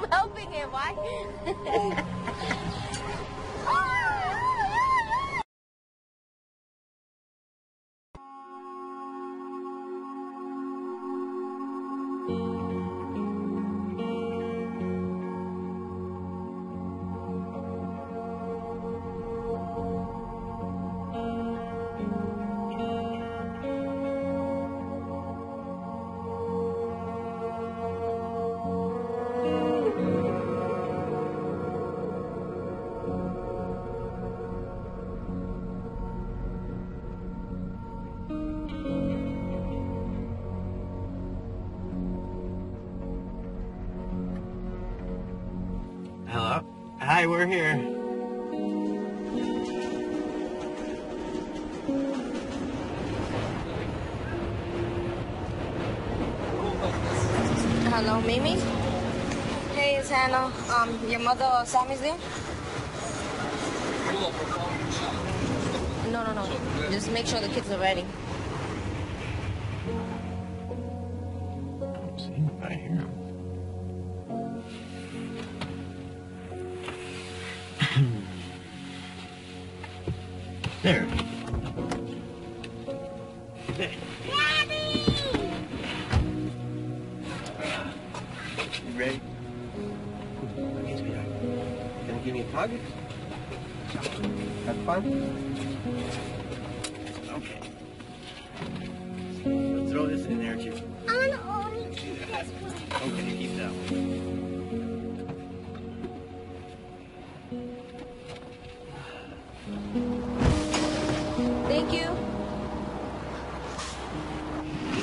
I'm helping him. Why? Hello? Hi, we're here. Hello, Mimi? Hey, it's Hannah. Your mother, Sammy's there? No. Just make sure the kids are ready. I don't see anybody here. There. There. Daddy! You ready? Okay, sweetheart. Gonna give me a hug? Have fun? Okay. So throw this in there too. I want to only keep this one. Okay, keep that one. Thank you.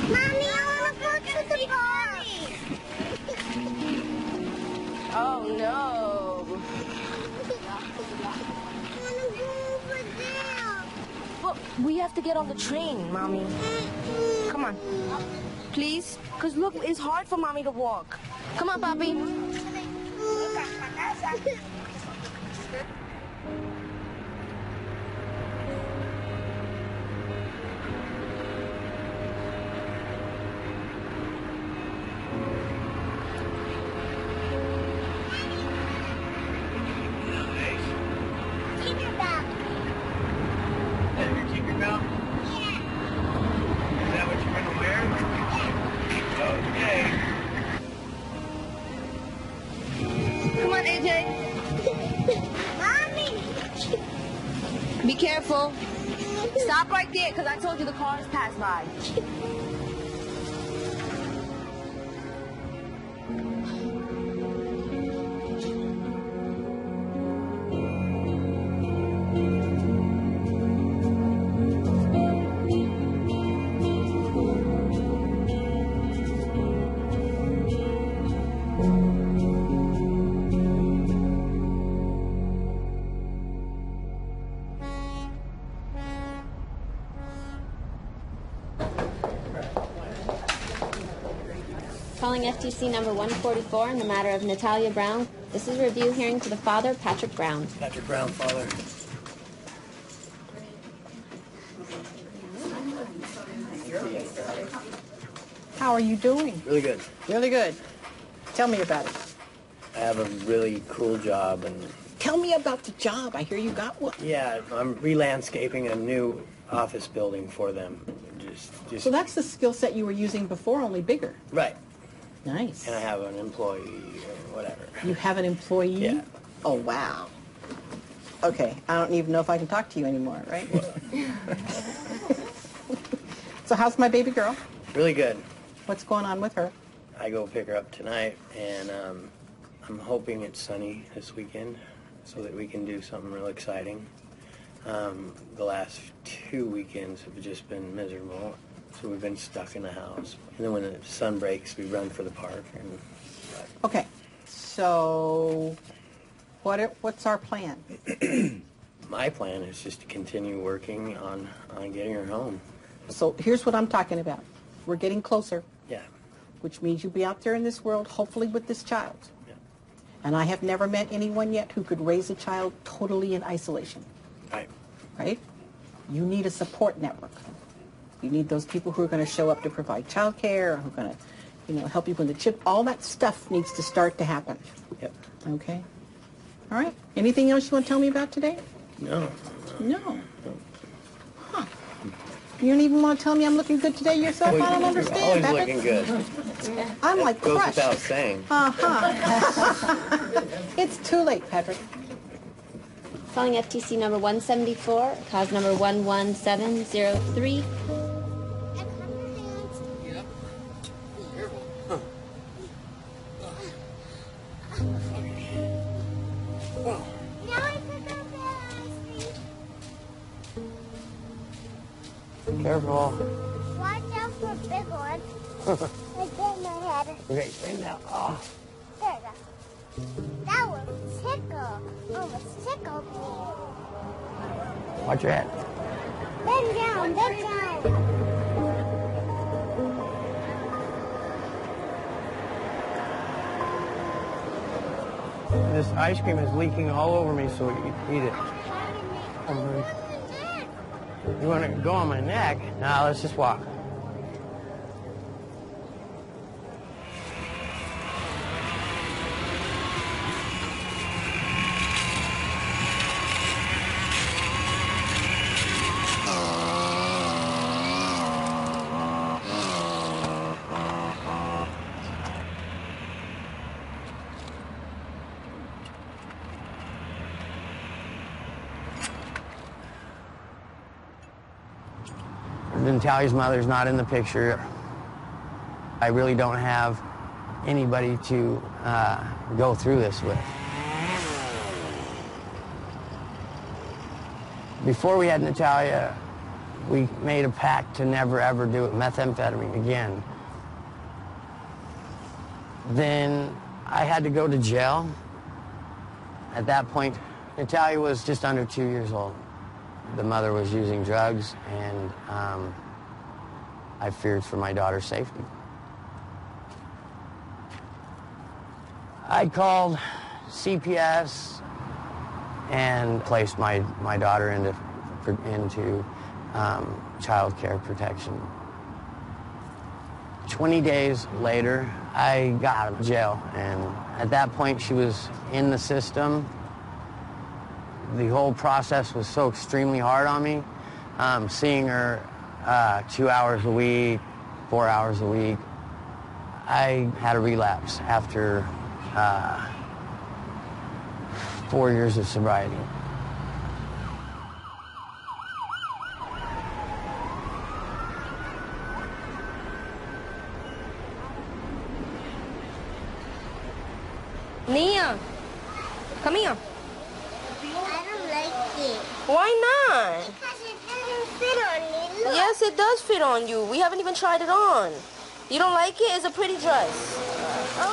Mommy, I want to go to the party. Oh, no. I want to go over there. Well, we have to get on the train, Mommy. Come on. Please? Because look, it's hard for Mommy to walk. Come on, Papi. Be careful. Stop right there, because I told you the cars pass by. Calling FTC number 144 in the matter of Natalia Brown. This is a review hearing to the father, Patrick Brown. Patrick Brown, father. How are you doing? Really good. Really good. Tell me about it. I have a really cool job, and Tell me about the job. I hear you got one. yeah, I'm re-landscaping a new office building for them. Just So that's the skill set you were using before, only bigger. right. Nice. And I have an employee or whatever. You have an employee? Yeah. Oh, wow. Okay, I don't even know if I can talk to you anymore, right? So how's my baby girl? Really good. What's going on with her? I go pick her up tonight, and I'm hoping it's sunny this weekend so that we can do something real exciting. The last 2 weekends have just been miserable, so we've been stuck in the house. And then when the sun breaks, we run for the park. Okay, so what's our plan? My plan is just to continue working on getting her home. So here's what I'm talking about. We're getting closer, Yeah. which means you'll be out there in this world, hopefully with this child. Yeah. And I have never met anyone yet who could raise a child totally in isolation. Right. Right? You need a support network. You need those people who are going to show up to provide childcare, who are going to, help you when the chip. All that stuff needs to start to happen. Yep. Okay. All right. Anything else you want to tell me about today? No. No. Huh. You don't even want to tell me I'm looking good today yourself? I don't understand. You're always Patrick. looking good. I'm like Goes crushed. without saying. It's too late, Patrick. Calling FTC number 174, cause number 11703. Careful. Watch out for big ones. Like in my head. Okay, right now. Oh. There you go. That was tickle. Almost tickled me. Watch your head. Bend down, bend down. This ice cream is leaking all over me, so eat it. You want to go on my neck? Now let's just walk. Natalia's mother's not in the picture. I really don't have anybody to go through this with. Before we had Natalia, we made a pact to never ever do methamphetamine again. Then I had to go to jail. At that point, Natalia was just under 2 years old. The mother was using drugs, and I feared for my daughter's safety. I called CPS and placed my daughter into child care protection. 20 days later, I got out of jail, and at that point she was in the system. The whole process was so extremely hard on me. Seeing her 2 hours a week, 4 hours a week. I had a relapse after 4 years of sobriety. Nia, come here. I don't like it. Why not? Because it doesn't fit on me. Look. Yes, it does fit on you. We haven't even tried it on. You don't like it? It's a pretty dress.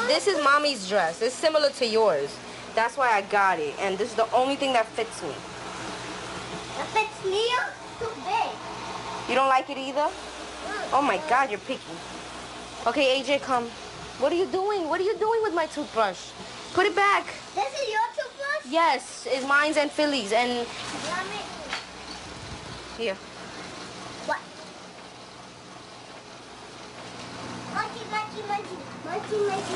This is mommy's dress. It's similar to yours. That's why I got it. And this is the only thing that fits me. It fits me up too big. You don't like it either? Oh my God, you're picky. Okay, AJ, come. What are you doing? What are you doing with my toothbrush? Put it back. This is your toothbrush? Yes, it's mine's and Philly's. And Mommy. here. What? Monkey, monkey, monkey. Monkey, monkey,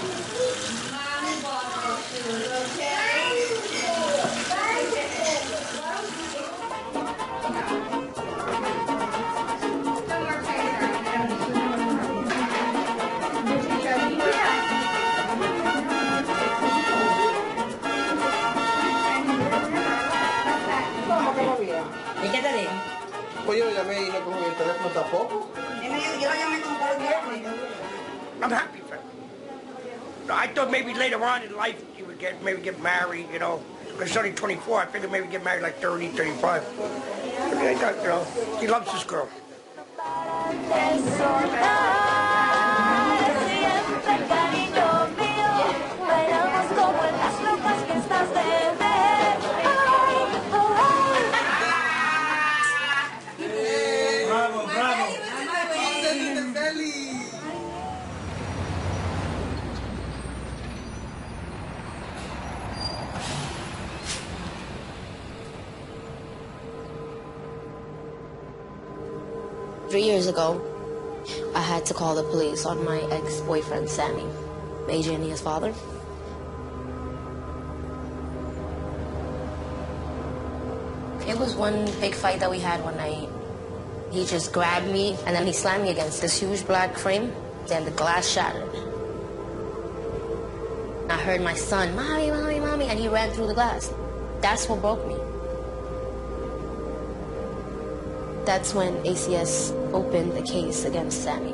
¿Y qué te digo? Pues yo lo llamé y no cogió el teléfono tampoco. Yo lo llamé como por el viernes. I'm happy for him. I thought maybe later on in life he would maybe get married, you know. He's only 24. I figured maybe get married like 30, 35. But I thought, you know, he loves this girl. Bravo, bravo. 3 years ago, I had to call the police on my ex-boyfriend, Sammy, AJ and Nia's father. It was one big fight that we had one night. He just grabbed me and then he slammed me against this huge black frame. Then the glass shattered. I heard my son, "Mommy, mommy, mommy," and he ran through the glass. That's what broke me. That's when ACS opened the case against Sammy.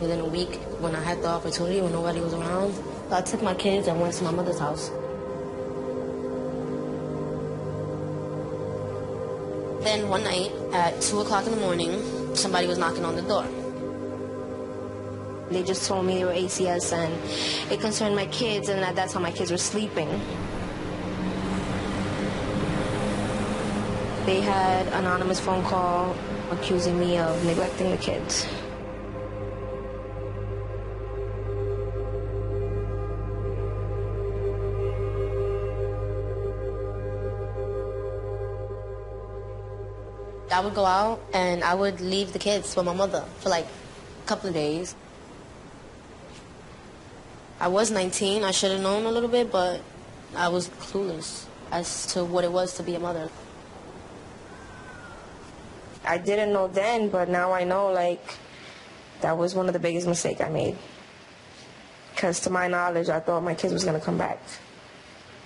Within a week, when I had the opportunity, when nobody was around, I took my kids and went to my mother's house. Then one night at 2 o'clock in the morning, somebody was knocking on the door. They just told me they were ACS and it concerned my kids, and at that time my kids were sleeping. They had an anonymous phone call accusing me of neglecting the kids. I would go out and I would leave the kids with my mother for like a couple of days. I was 19, I should have known a little bit, but I was clueless as to what it was to be a mother. I didn't know then, but now I know, like, that was one of the biggest mistakes I made. Because to my knowledge, I thought my kids was going to come back.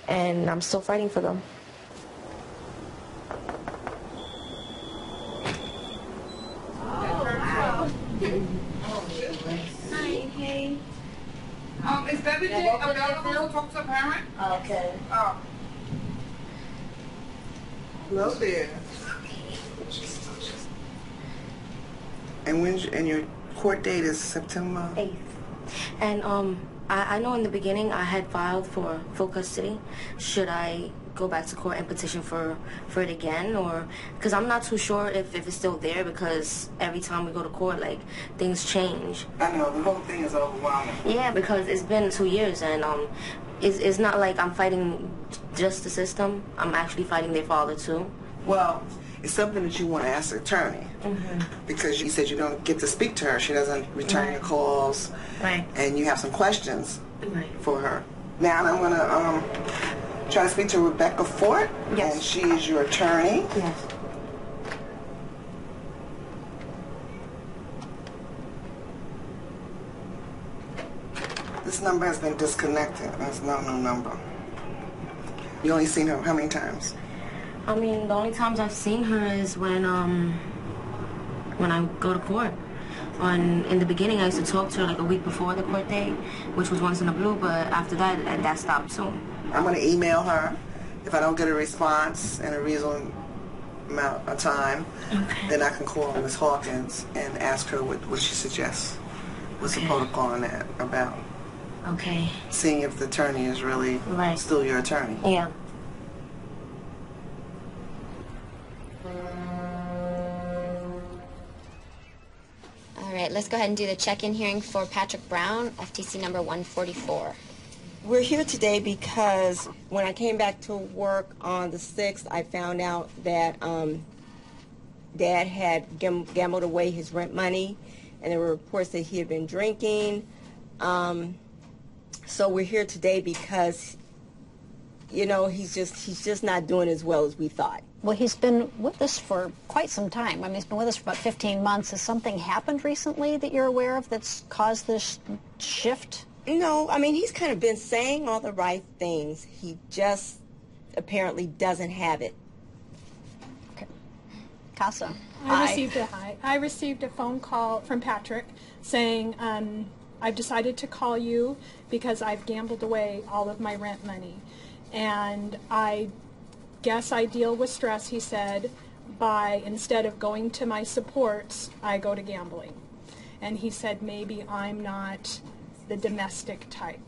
And I'm still fighting for them. Is Debbie available to talk to a parent? Okay. Oh. Hello there. And your court date is September 8th. And I know in the beginning I had filed for full custody. Should I go back to court and petition for it again, or because I'm not too sure if it's still there, because every time we go to court, like, things change. I know, the whole thing is overwhelming. Yeah, because it's been 2 years, and it's not like I'm fighting just the system. I'm actually fighting their father too. Well, it's something that you want to ask the attorney, because you said you don't get to speak to her. She doesn't return your calls, and you have some questions for her. Now I'm going to try to speak to Rebecca Fort, and she is your attorney. Yes. This number has been disconnected. There's no new number. You only seen her how many times? I mean, the only times I've seen her is when I go to court. In the beginning, I used to talk to her like a week before the court date, which was once in a blue, but after that stopped too. I'm going to email her. If I don't get a response in a reasonable amount of time, then I can call Ms. Hawkins and ask her what she suggests. What's the protocol on that about? Okay. Seeing if the attorney is really still your attorney. Yeah. All right, let's go ahead and do the check-in hearing for Patrick Brown, FTC number 144. We're here today because when I came back to work on the 6th, I found out that Dad had gambled away his rent money, and there were reports that he had been drinking. So we're here today because, you know, he's just not doing as well as we thought. Well, he's been with us for quite some time. I mean, he's been with us for about 15 months. Has something happened recently that you're aware of that's caused this shift? No, I mean, he's kind of been saying all the right things. He just apparently doesn't have it. Okay. Casa. I received a phone call from Patrick saying, I've decided to call you because I've gambled away all of my rent money. And I guess I deal with stress, he said, by instead of going to my supports, I go to gambling. And he said maybe I'm not the domestic type.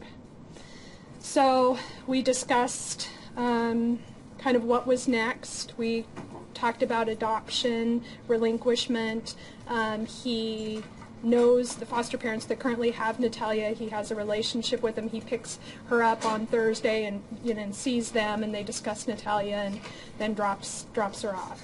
So we discussed kind of what was next. We talked about adoption, relinquishment. He knows the foster parents that currently have Natalia. He has a relationship with them. He picks her up on Thursday and, you know, and sees them, and they discuss Natalia and then drops her off.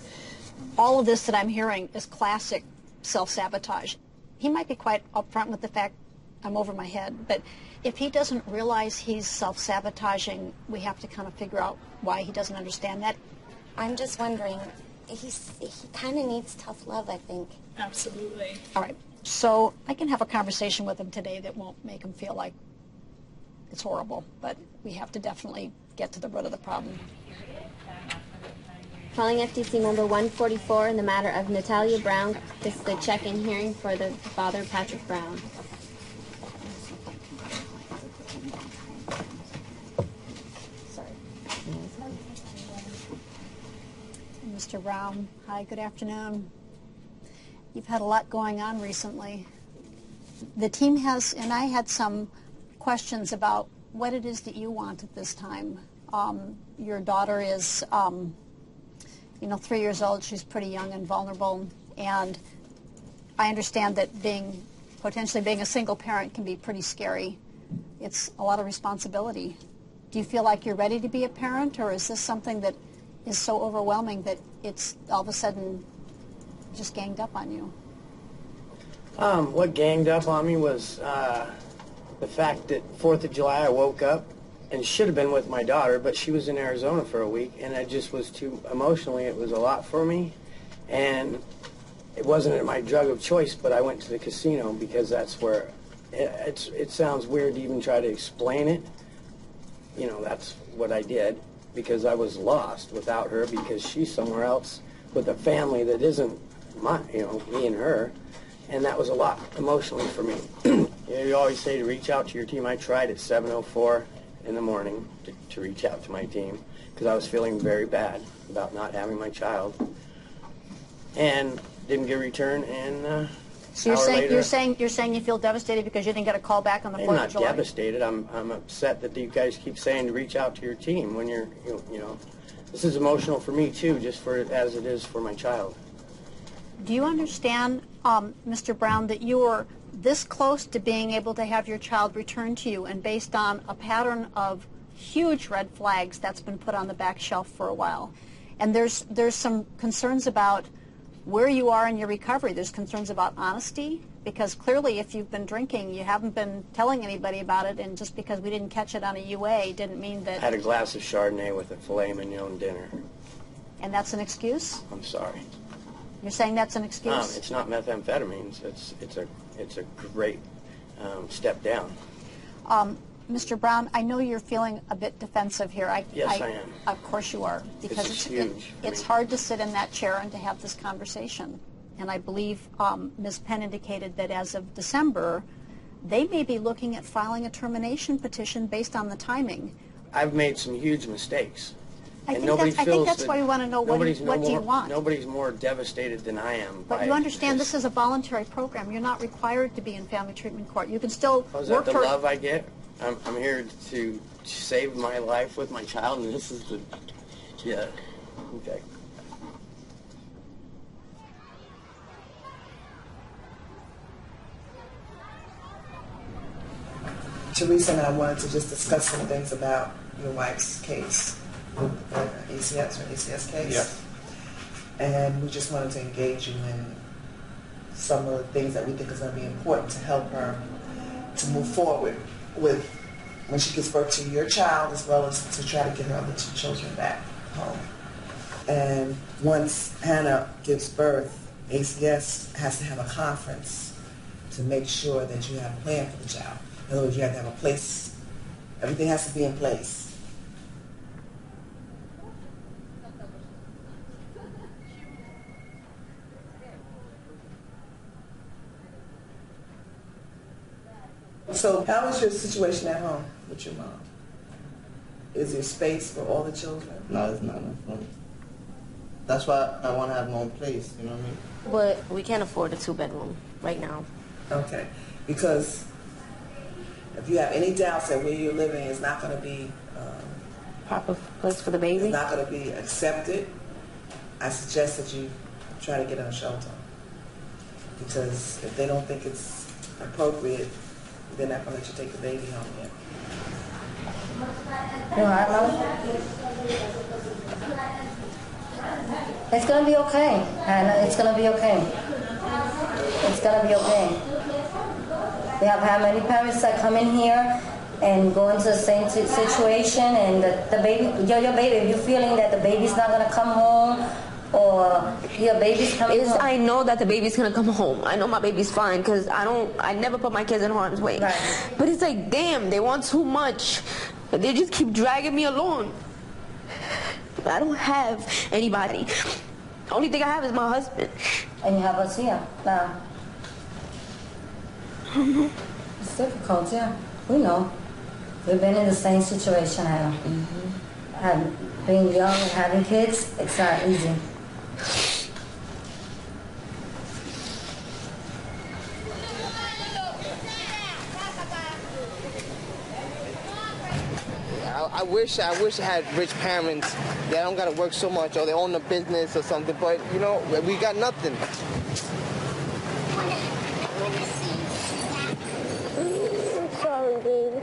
all of this that I'm hearing is classic self-sabotage. He might be quite upfront with the fact I'm over my head, but if he doesn't realize he's self-sabotaging, we have to kind of figure out why he doesn't understand that. I'm just wondering, he kind of needs tough love, I think. Absolutely. All right, so I can have a conversation with him today that won't make him feel like it's horrible, but we have to definitely get to the root of the problem. Calling FTC number 144 in the matter of Natalia Brown. This is the check-in hearing for the father, Patrick Brown. Mr. Brown, hi, good afternoon. You've had a lot going on recently. The team has, and I had some questions about what it is that you want at this time. Your daughter is, 3 years old. She's pretty young and vulnerable, and I understand that potentially being a single parent can be pretty scary. It's a lot of responsibility. Do you feel like you're ready to be a parent, or is this something that is so overwhelming that it's all of a sudden just ganged up on you? What ganged up on me was the fact that 4th of July I woke up and should have been with my daughter, but she was in Arizona for a week, and I just was too emotionally, it was a lot for me, and it wasn't my drug of choice, but I went to the casino because that's where, it sounds weird to even try to explain it. That's what I did, because I was lost without her, because she's somewhere else with a family that isn't me and her, and that was a lot emotionally for me. You always say to reach out to your team. I tried at 7:04 in the morning to reach out to my team because I was feeling very bad about not having my child, and didn't get a return. And so you're saying you feel devastated because you didn't get a call back on the 4th of July? I'm not devastated. I'm upset that you guys keep saying to reach out to your team when you're this is emotional for me too, just as it is for my child. Do you understand, Mr. Brown, that you were this close to being able to have your child returned to you, and based on a pattern of huge red flags that's been put on the back shelf for a while? And there's some concerns about where you are in your recovery. There's concerns about honesty, because clearly if you've been drinking, you haven't been telling anybody about it, and just because we didn't catch it on a UA didn't mean that... I had a glass of Chardonnay with a filet mignon dinner. And that's an excuse? I'm sorry. You're saying that's an excuse? It's not methamphetamines. It's a great step down. Mr. Brown, I know you're feeling a bit defensive here. Yes, I am. Of course you are, because it's hard to sit in that chair and to have this conversation. And I believe Ms. Penn indicated that as of December, they may be looking at filing a termination petition based on the timing. I've made some huge mistakes. I think that's why we want to know what do you want. Nobody's more devastated than I am. But you understand this is a voluntary program. You're not required to be in family treatment court. You can still is that the love I get? I'm here to save my life with my child, and this is the... Yeah. Okay. Teresa and I wanted to just discuss some things about your wife's case. ACS case. Yeah. And we just wanted to engage you in some of the things that we think is going to be important to help her to move forward with when she gives birth to your child, as well as to try to get her other 2 children back home. And once Hannah gives birth, ACS has to have a conference to make sure that you have a plan for the child. In other words, you have to have a place. Everything has to be in place. So how is your situation at home with your mom? Is there space for all the children? No, it's not enough. That's why I want to have my own place, you know what I mean? But we can't afford a 2-bedroom right now. Okay, because if you have any doubts that where you're living is not going to be proper place for the baby, it's not going to be accepted, I suggest that you try to get a shelter. Because if they don't think it's appropriate, they're not going to let you take the baby home yet. You all right, Mama? It's going to be okay, and it's going to be okay. It's going to be okay. We have had many parents that come in here and go into the same situation, and the baby, your baby, if you're feeling that the baby's not going to come home, or your baby's coming home. I know that the baby's going to come home. I know my baby's fine, because I never put my kids in harm's way. Right. But it's like, damn, they want too much. They just keep dragging me along. I don't have anybody. The only thing I have is my husband. And you have us here now. It's difficult, yeah. We know. We've been in the same situation, Adam. Being young and having kids, it's not easy. I wish I had rich parents that don't gotta work so much, or they own a business or something. But you know, we got nothing. Sorry, baby.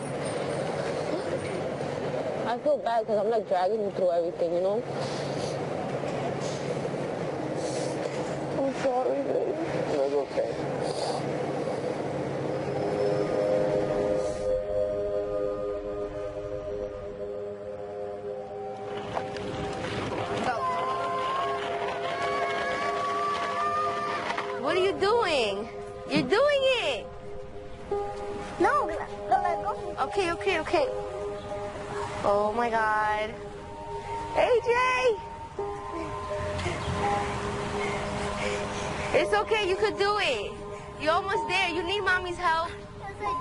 I feel bad because I'm like dragging you through everything, you know? I'm sorry, baby. It's okay. What are you doing? You're doing it. No, let go. Okay. Oh my God. AJ! It's okay, you could do it. You're almost there. You need mommy's help. Yes, I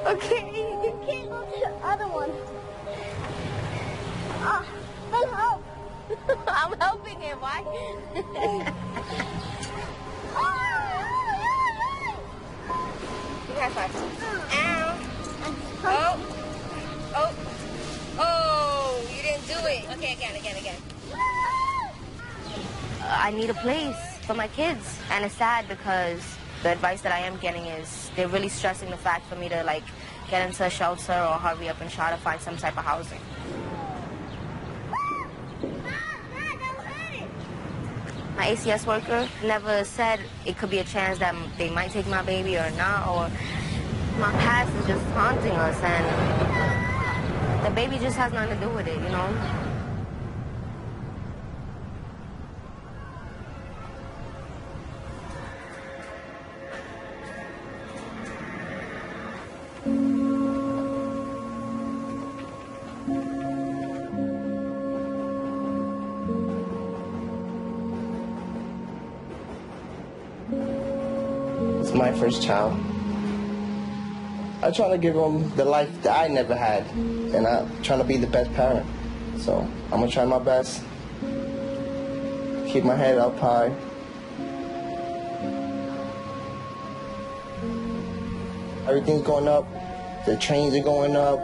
do. Okay. You can't go to the other one. Help. I'm helping him. Why? You got 5. Ow. Oh, you didn't do it. Okay, again. I need a place for my kids. And it's sad because the advice that I am getting is they're really stressing the fact for me to like get into a shelter or hurry up and try to find some type of housing. My ACS worker never said it could be a chance that they might take my baby or not, or my past is just haunting us, and the baby just has nothing to do with it, you know? It's my first child. I try to give him the life that I never had, and I'm trying to be the best parent. So I'm gonna try my best, keep my head up high. Everything's going up, the trains are going up,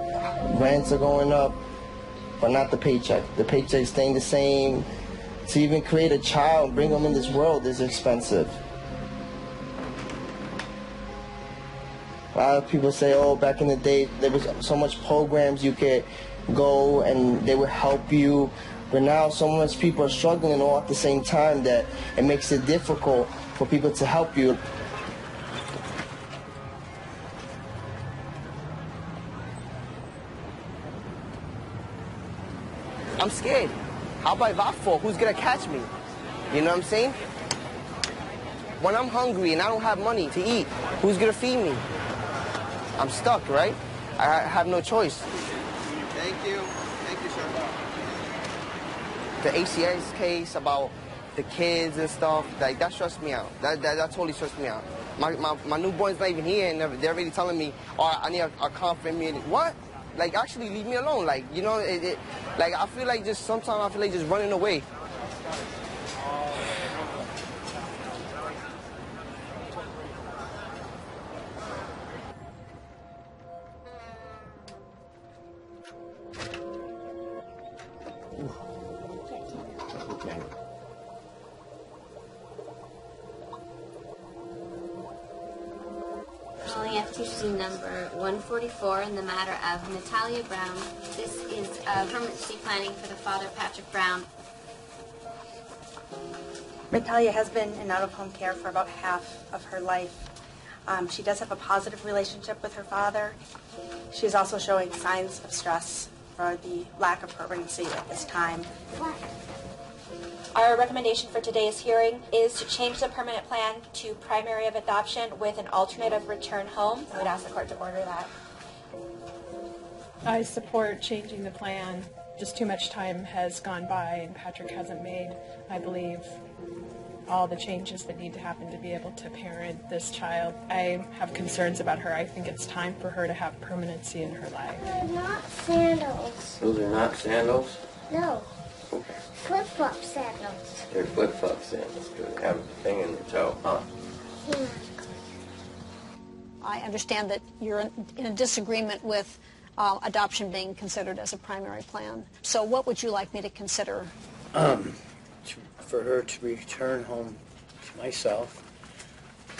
rents are going up, but not the paycheck. The paycheck's staying the same. To even create a child and bring them in this world is expensive. A lot of people say, oh, back in the day, there was so much programs you could go and they would help you. But now so much people are struggling all at the same time that it makes it difficult for people to help you. I'm scared. How about if I fall? Who's gonna catch me? You know what I'm saying? When I'm hungry and I don't have money to eat, who's gonna feed me? I'm stuck, right? I have no choice. Thank you, sir. The ACS case about the kids and stuff, like that stressed me out. That totally stressed me out. My newborn's not even here, and they're already telling me, oh, I need a confident me. What? Like, actually leave me alone. Like, you know, like I feel like sometimes I feel like just running away. Calling FTC number 144 in the matter of Natalia Brown. This is permanency planning for the father, Patrick Brown. Natalia has been in out-of-home care for about half of her life. She does have a positive relationship with her father. She's also showing signs of stress for the lack of pregnancy at this time. Our recommendation for today's hearing is to change the permanent plan to primary of adoption with an alternative return home. I would ask the court to order that. I support changing the plan. Just too much time has gone by and Patrick hasn't made, I believe, all the changes that need to happen to be able to parent this child. I have concerns about her. I think it's time for her to have permanency in her life. They're not sandals. Those are not sandals? No. Flip-flop sandals. They're flip-flop sandals because they have a thing in their toe, huh? Yeah. I understand that you're in a disagreement with adoption being considered as a primary plan. So what would you like me to consider? For her to return home to myself.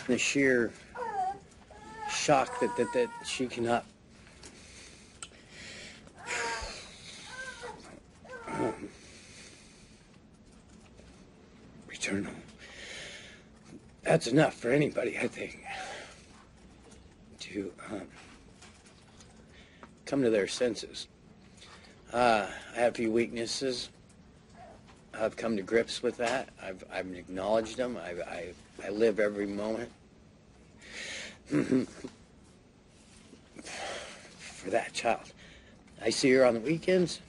The sheer shock that she cannot return home. That's enough for anybody, I think, to come to their senses. I have a few weaknesses. I've come to grips with that. I've acknowledged them. I live every moment for that child. I see her on the weekends,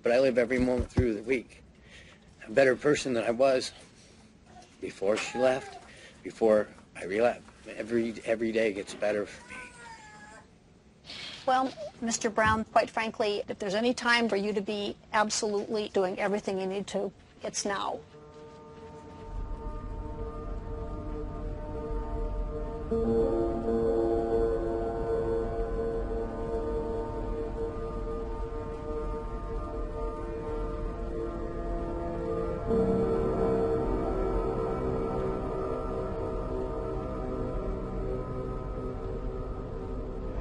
but I live every moment through the week. A better person than I was before she left, before I relapsed. Every day gets better for me. Well, Mr. Brown, quite frankly, if there's any time for you to be absolutely doing everything you need to, it's now.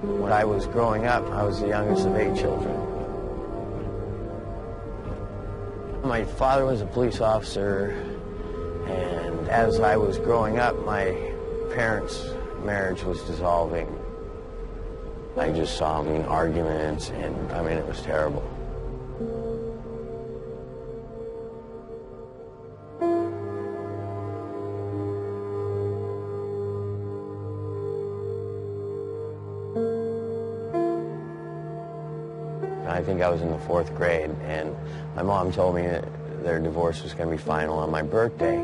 When I was growing up, I was the youngest of 8 children. My father was a police officer, and as I was growing up, my parents' marriage was dissolving. I just saw them in arguments, and I mean, it was terrible. I think I was in the 4th grade, and my mom told me that their divorce was going to be final on my birthday.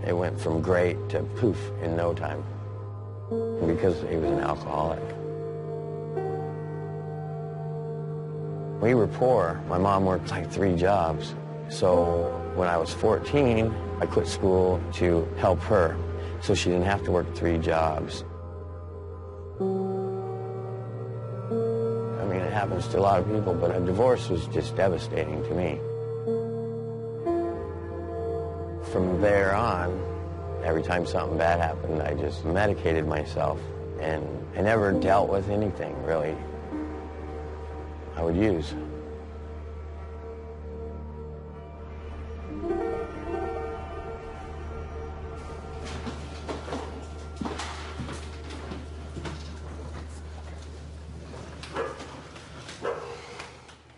It went from great to poof in no time because he was an alcoholic. We were poor. My mom worked like 3 jobs. So when I was 14, I quit school to help her so she didn't have to work 3 jobs. It happens to a lot of people, but a divorce was just devastating to me. From there on, every time something bad happened, I just medicated myself, and I never dealt with anything, really, I would use.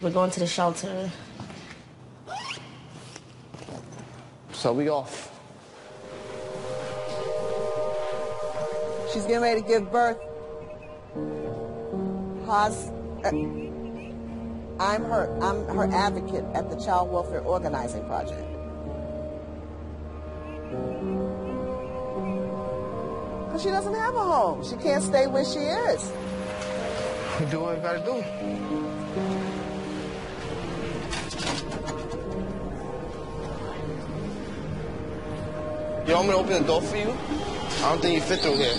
We're going to the shelter. So we off. She's getting ready to give birth. I'm her advocate at the Child Welfare Organizing Project. Because she doesn't have a home. She can't stay where she is. You do what you gotta do. You want me to open the door for you? I don't think you fit through here.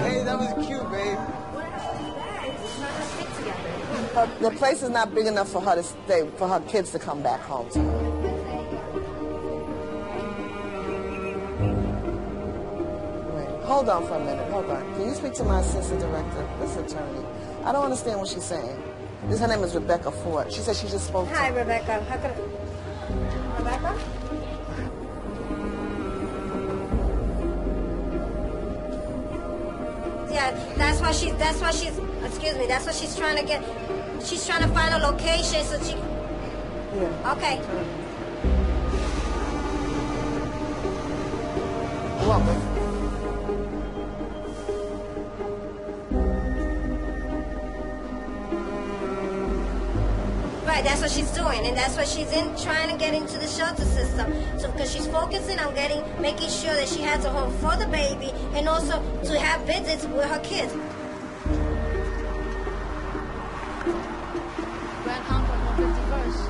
Hey, that was cute, babe. The place is not big enough for her to stay, for her kids to come back home to her. Wait. Hold on for a minute. Hold on. Can you speak to my assistant director, this attorney? I don't understand what she's saying. Her name is Rebecca Ford. She said she just spoke to Hi, me. Rebecca. How could Rebecca? Yeah, that's what she's, excuse me, that's what she's trying to get. She's trying to find a location so she, Yeah. okay. You're welcome. Right, that's what she's doing, and that's what she's trying to get into the shelter system. So, because she's focusing on making sure that she has a home for the baby, and also to have visits with her kids. Grand Count on 51st.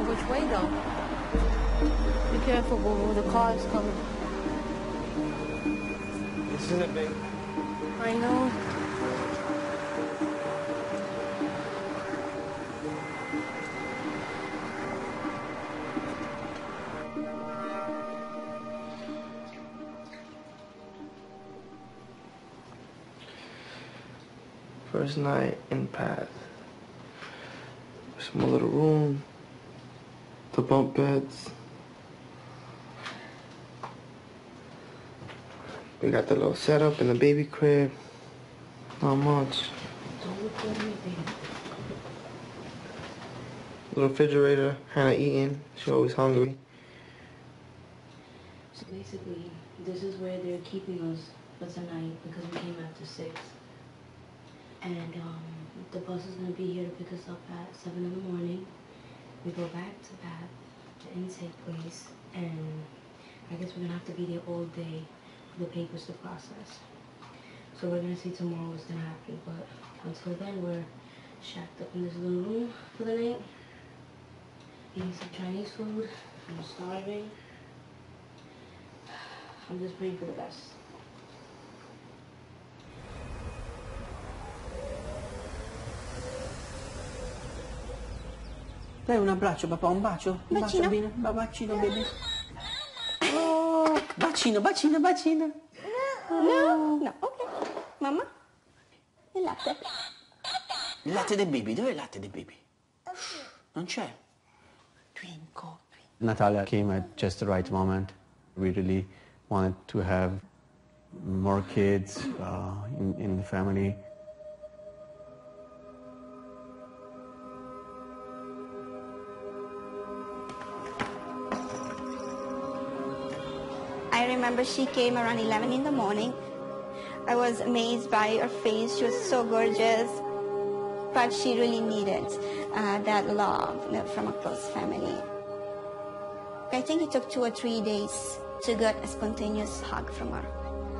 Which way though? Be careful when the car is coming. This isn't big. I know. First night in Path. Small little room, the bunk beds. We got the little setup in the baby crib. Not much. Little refrigerator, Hannah eating. She's always hungry. So basically, this is where they're keeping us for tonight because we came after 6. And the bus is going to be here to pick us up at 7 in the morning. We go back to Bath, the intake place, and I guess we're going to have to be there all day for the papers to process. So we're going to see tomorrow what's going to happen, but until then we're shacked up in this little room for the night, eating some Chinese food. I'm starving. I'm just praying for the best. Dai un abbraccio, papà, un bacio? Un Bacino. bacio, bene? Bacino, baby. Oh, bacino, bacino, bacino. No, ok. Mamma? Il latte. Il latte del baby, dov'è il latte del baby? Non c'è. Natalia came at just the right moment. We really wanted to have more kids in the family. I remember she came around 11 in the morning. I was amazed by her face. She was so gorgeous. But she really needed that love from a close family. I think it took 2 or 3 days to get a spontaneous hug from her.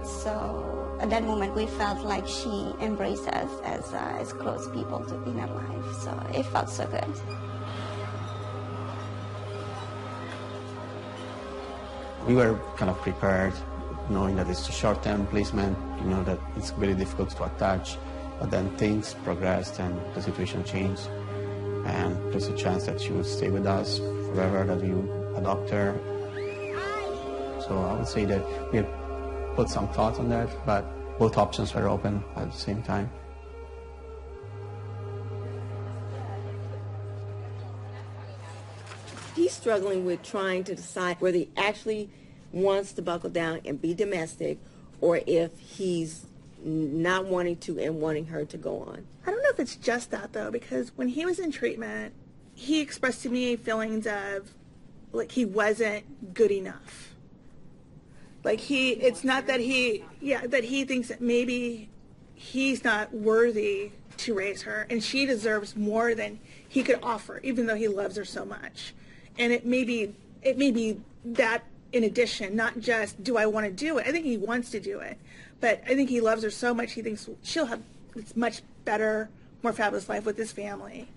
So at that moment, we felt like she embraced us as close people in her life. So it felt so good. We were kind of prepared, knowing that it's a short-term placement, you know that it's very difficult to attach, but then things progressed and the situation changed, and there's a chance that she would stay with us forever, that we would adopt her. So I would say that we had put some thought on that, but both options were open at the same time. He's struggling with trying to decide whether he actually wants to buckle down and be domestic, or if he's not wanting to and wanting her to go on. I don't know if it's just that, though, because when he was in treatment, he expressed to me feelings of, like, he wasn't good enough. Like, it's not that that he thinks that maybe he's not worthy to raise her, and she deserves more than he could offer, even though he loves her so much. And it may be that in addition, not just, do I want to do it? I think he wants to do it. But I think he loves her so much, he thinks she'll have this much better, more fabulous life with this family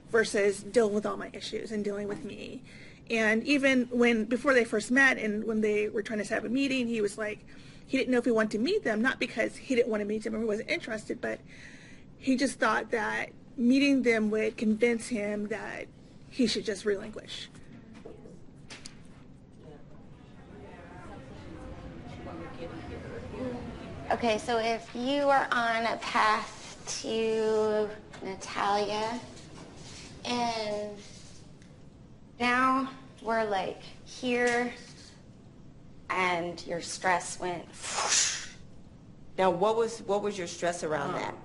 versus dealing with all my issues and dealing with me. And even before they first met and when they were trying to set up a meeting, he was like, he didn't know if he wanted to meet them, not because he didn't want to meet them or he wasn't interested, but he just thought that meeting them would convince him that he should just relinquish. Okay, so if you are on a path to Natalia, and now we're like here, and your stress went. Now, what was your stress around that?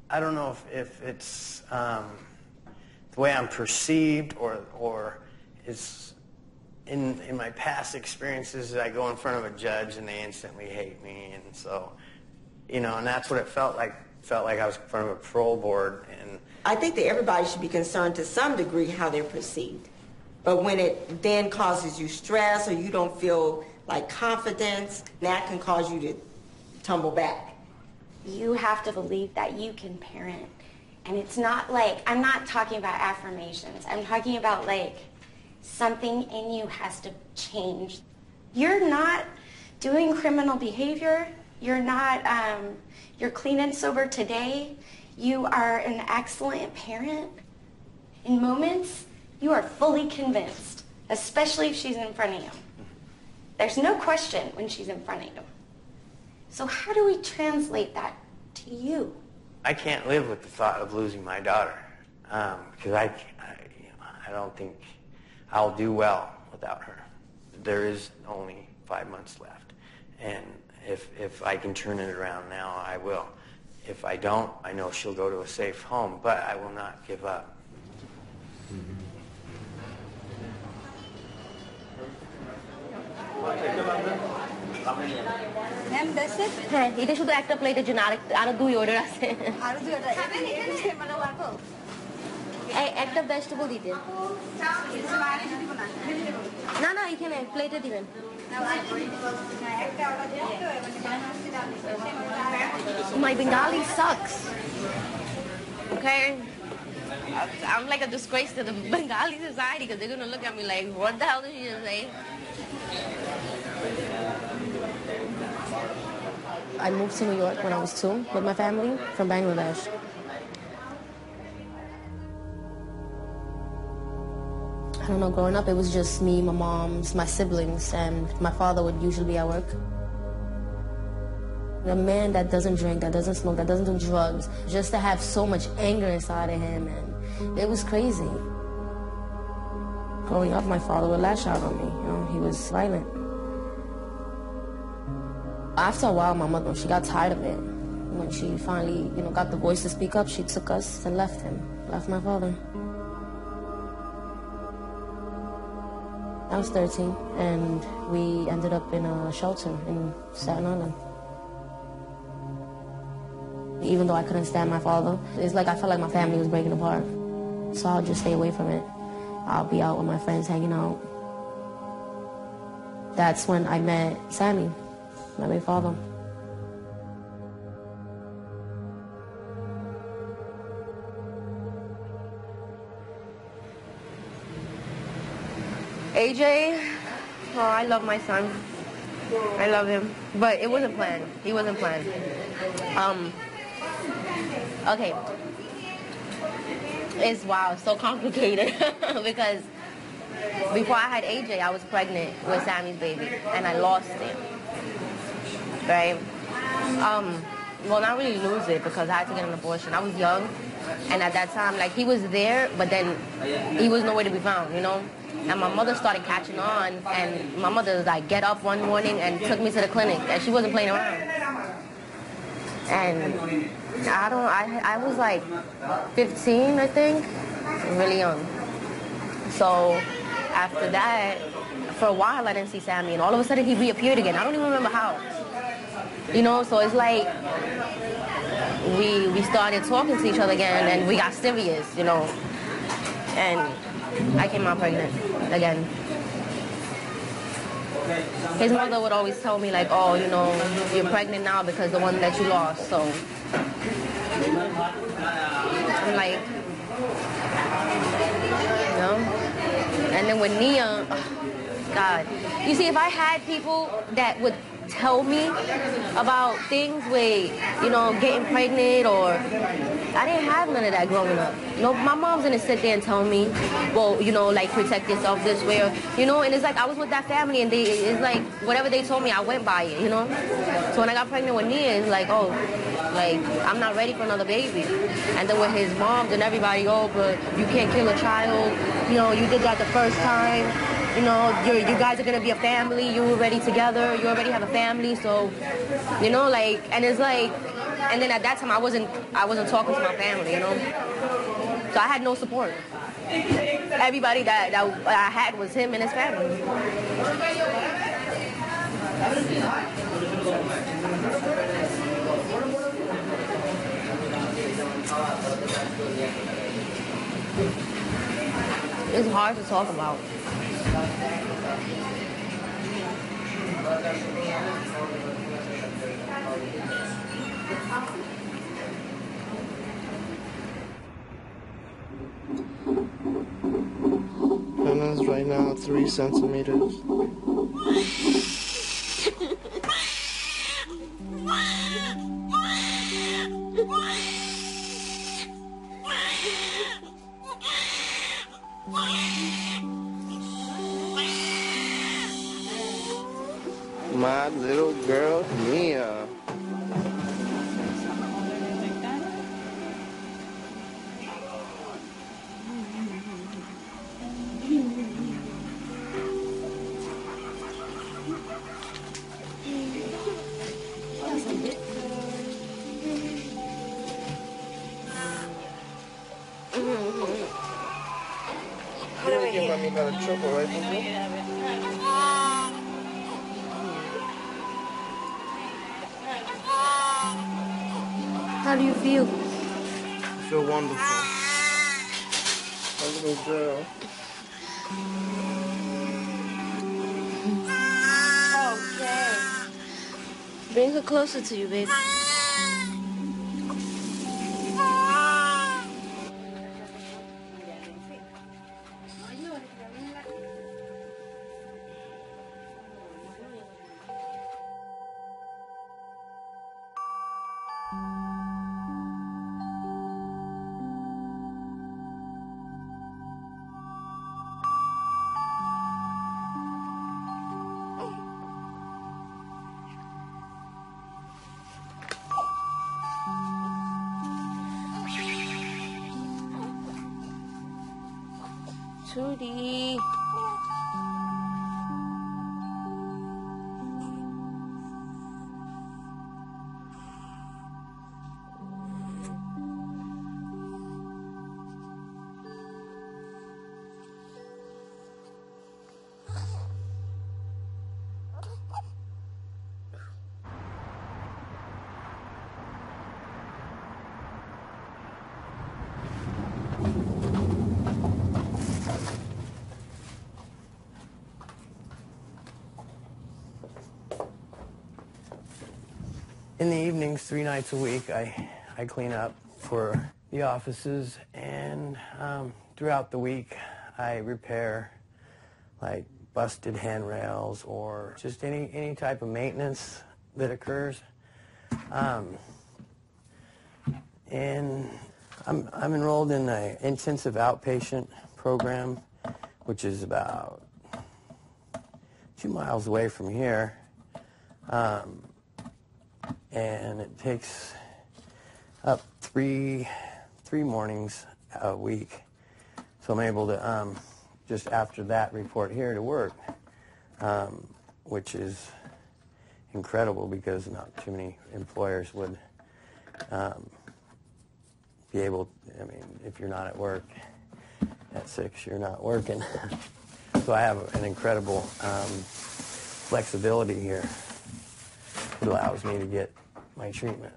I don't know if it's the way I'm perceived or it's in my past experiences, I go in front of a judge and they instantly hate me, and so, and that's what it felt like. Felt like I was in front of a parole board. And I think that everybody should be concerned to some degree how they're perceived. But when it then causes you stress or you don't feel like confidence, that can cause you to tumble back. You have to believe that you can parent. And it's not like, I'm not talking about affirmations. I'm talking about like something in you has to change. You're not doing criminal behavior. You're not, you're clean and sober today. You are an excellent parent. In moments, you are fully convinced, especially if she's in front of you. There's no question when she's in front of you. So how do we translate that to you? I can't live with the thought of losing my daughter because I don't think I'll do well without her. There is only 5 months left, and if I can turn it around now, I will. If I don't, I know she'll go to a safe home, but I will not give up. Ma'am, that's it? হ্যাঁ, এটা শুধু একটা প্লেটের জন্য, আরো 2 order আছে। আরো 2 order. একটা ভেজিটেবল দিতে। না না, এখানে প্লেটে দিবেন। My Bengali sucks. Okay? I'm like a disgrace to the Bengali society because they're going to look at me like, what the hell did she just say? I moved to New York when I was 2 with my family from Bangladesh. I don't know, growing up it was just me, my moms, my siblings, and my father would usually be at work. A man that doesn't drink, that doesn't smoke, that doesn't do drugs, just to have so much anger inside of him, and it was crazy. Growing up, my father would lash out on me, he was violent. After a while, my mother, she got tired of it. When she finally, got the voice to speak up, she took us and left him, left my father. I was 13, and we ended up in a shelter in Staten Island. Even though I couldn't stand my father, it's like I felt like my family was breaking apart. So I'll just stay away from it. I'll be out with my friends hanging out. That's when I met Sammy, my big father. AJ, oh, I love my son. I love him, but it wasn't planned. He wasn't planned. Okay. It's so complicated because before I had AJ, I was pregnant with Sammy's baby, and I lost it. Right? Well, not really lose it because I had to get an abortion. I was young, and at that time, like, he was there, but then he was nowhere to be found, And my mother started catching on, and my mother like get up one morning and took me to the clinic, and she wasn't playing around. And I was like 15, I think, really young. So after that, for a while I didn't see Sammy, and all of a sudden he reappeared again. I don't even remember how. So it's like we started talking to each other again, and we got serious, and I came out pregnant again. His mother would always tell me like, oh, you're pregnant now because the one that you lost, so I'm like, And then with Nia, oh, God. You see, if I had people that would tell me about things with, you know, getting pregnant, or I didn't have none of that growing up. You know, my mom's gonna sit there and tell me, well, you know, like protect yourself this way, or, you know, and it's like I was with that family and it's like whatever they told me, I went by it, you know. So when I got pregnant with Nia, it's like, oh, like I'm not ready for another baby. And then with his moms and everybody, oh, but you can't kill a child. You know, you did that the first time. You know, you guys are gonna be a family. You're already together. You already have a family. So, you know, like, and it's like, and then at that time I wasn't talking to my family. You know, so I had no support. Everybody that I had was him and his family. It's hard to talk about. Hannah's right now 3 centimeters. My little girl, Nia. You don't give mommy a lot of trouble, right, Boo? How do you feel? I feel wonderful. My little girl. Okay. Bring her closer to you, baby. Trudy. In the evenings, 3 nights a week, I clean up for the offices, and throughout the week, I repair like busted handrails or just any type of maintenance that occurs. And I'm enrolled in an intensive outpatient program, which is about 2 miles away from here. And it takes up three mornings a week. So I'm able to, just after that, report here to work, which is incredible because not too many employers would be able, I mean, if you're not at work at 6, you're not working. So I have an incredible flexibility here. It allows me to get my treatment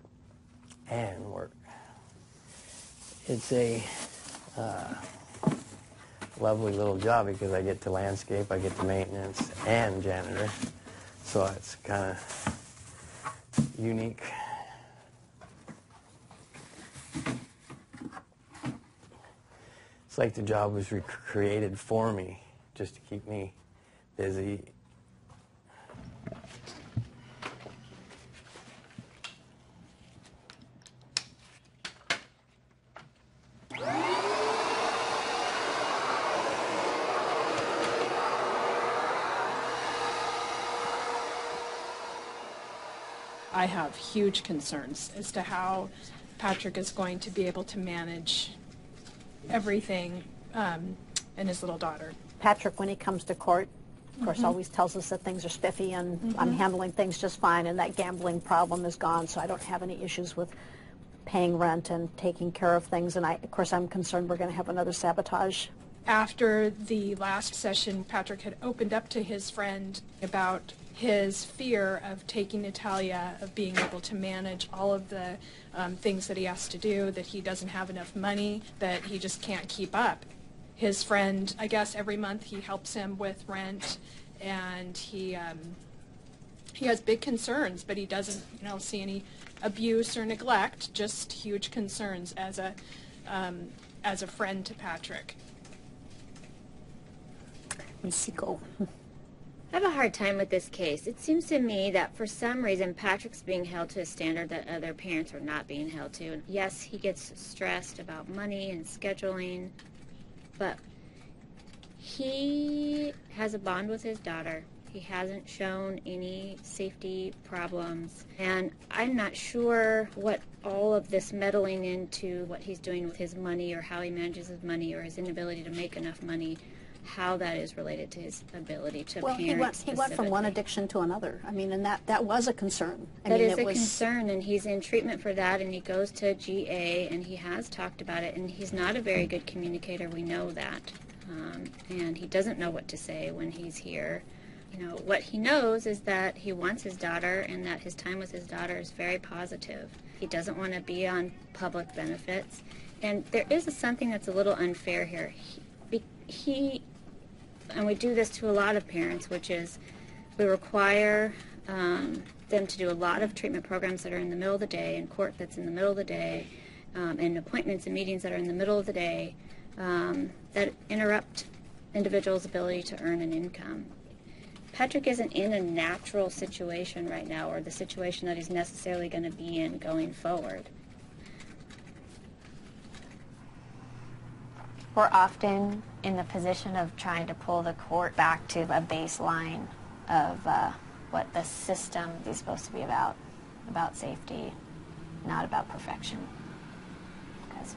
and work. It's a lovely little job because I get to landscape, I get to maintenance and janitor. So it's kind of unique. It's like the job was created for me, just to keep me busy. I have huge concerns as to how Patrick is going to be able to manage everything and his little daughter. Patrick, when he comes to court, of course, always tells us that things are spiffy and I'm handling things just fine, and that gambling problem is gone, so I don't have any issues with paying rent and taking care of things. And of course, I'm concerned we're going to have another sabotage. After the last session, Patrick had opened up to his friend about his fear of taking Natalia, of being able to manage all of the things that he has to do, that he doesn't have enough money, that he just can't keep up. His friend, I guess every month he helps him with rent, and he has big concerns, but he doesn't, see any abuse or neglect, just huge concerns as a friend to Patrick. Mexico. I have a hard time with this case. It seems to me that for some reason Patrick's being held to a standard that other parents are not being held to. And yes, he gets stressed about money and scheduling, but he has a bond with his daughter. He hasn't shown any safety problems, and I'm not sure what all of this meddling into what he's doing with his money or how he manages his money or his inability to make enough money, how that is related to his ability to parent. He went from one addiction to another. I mean, and that was a concern. That is a concern, and he's in treatment for that, and he goes to GA, and he has talked about it, and he's not a very good communicator. We know that, and he doesn't know what to say when he's here. What he knows is that he wants his daughter and that his time with his daughter is very positive. He doesn't want to be on public benefits. And there is something that's a little unfair here. And we do this to a lot of parents, which is we require them to do a lot of treatment programs that are in the middle of the day, and court that's in the middle of the day, and appointments and meetings that are in the middle of the day that interrupt individuals' ability to earn an income. Patrick isn't in a natural situation right now, or the situation that he's necessarily going to be in going forward. We're often in the position of trying to pull the court back to a baseline of what the system is supposed to be about safety, not about perfection. Because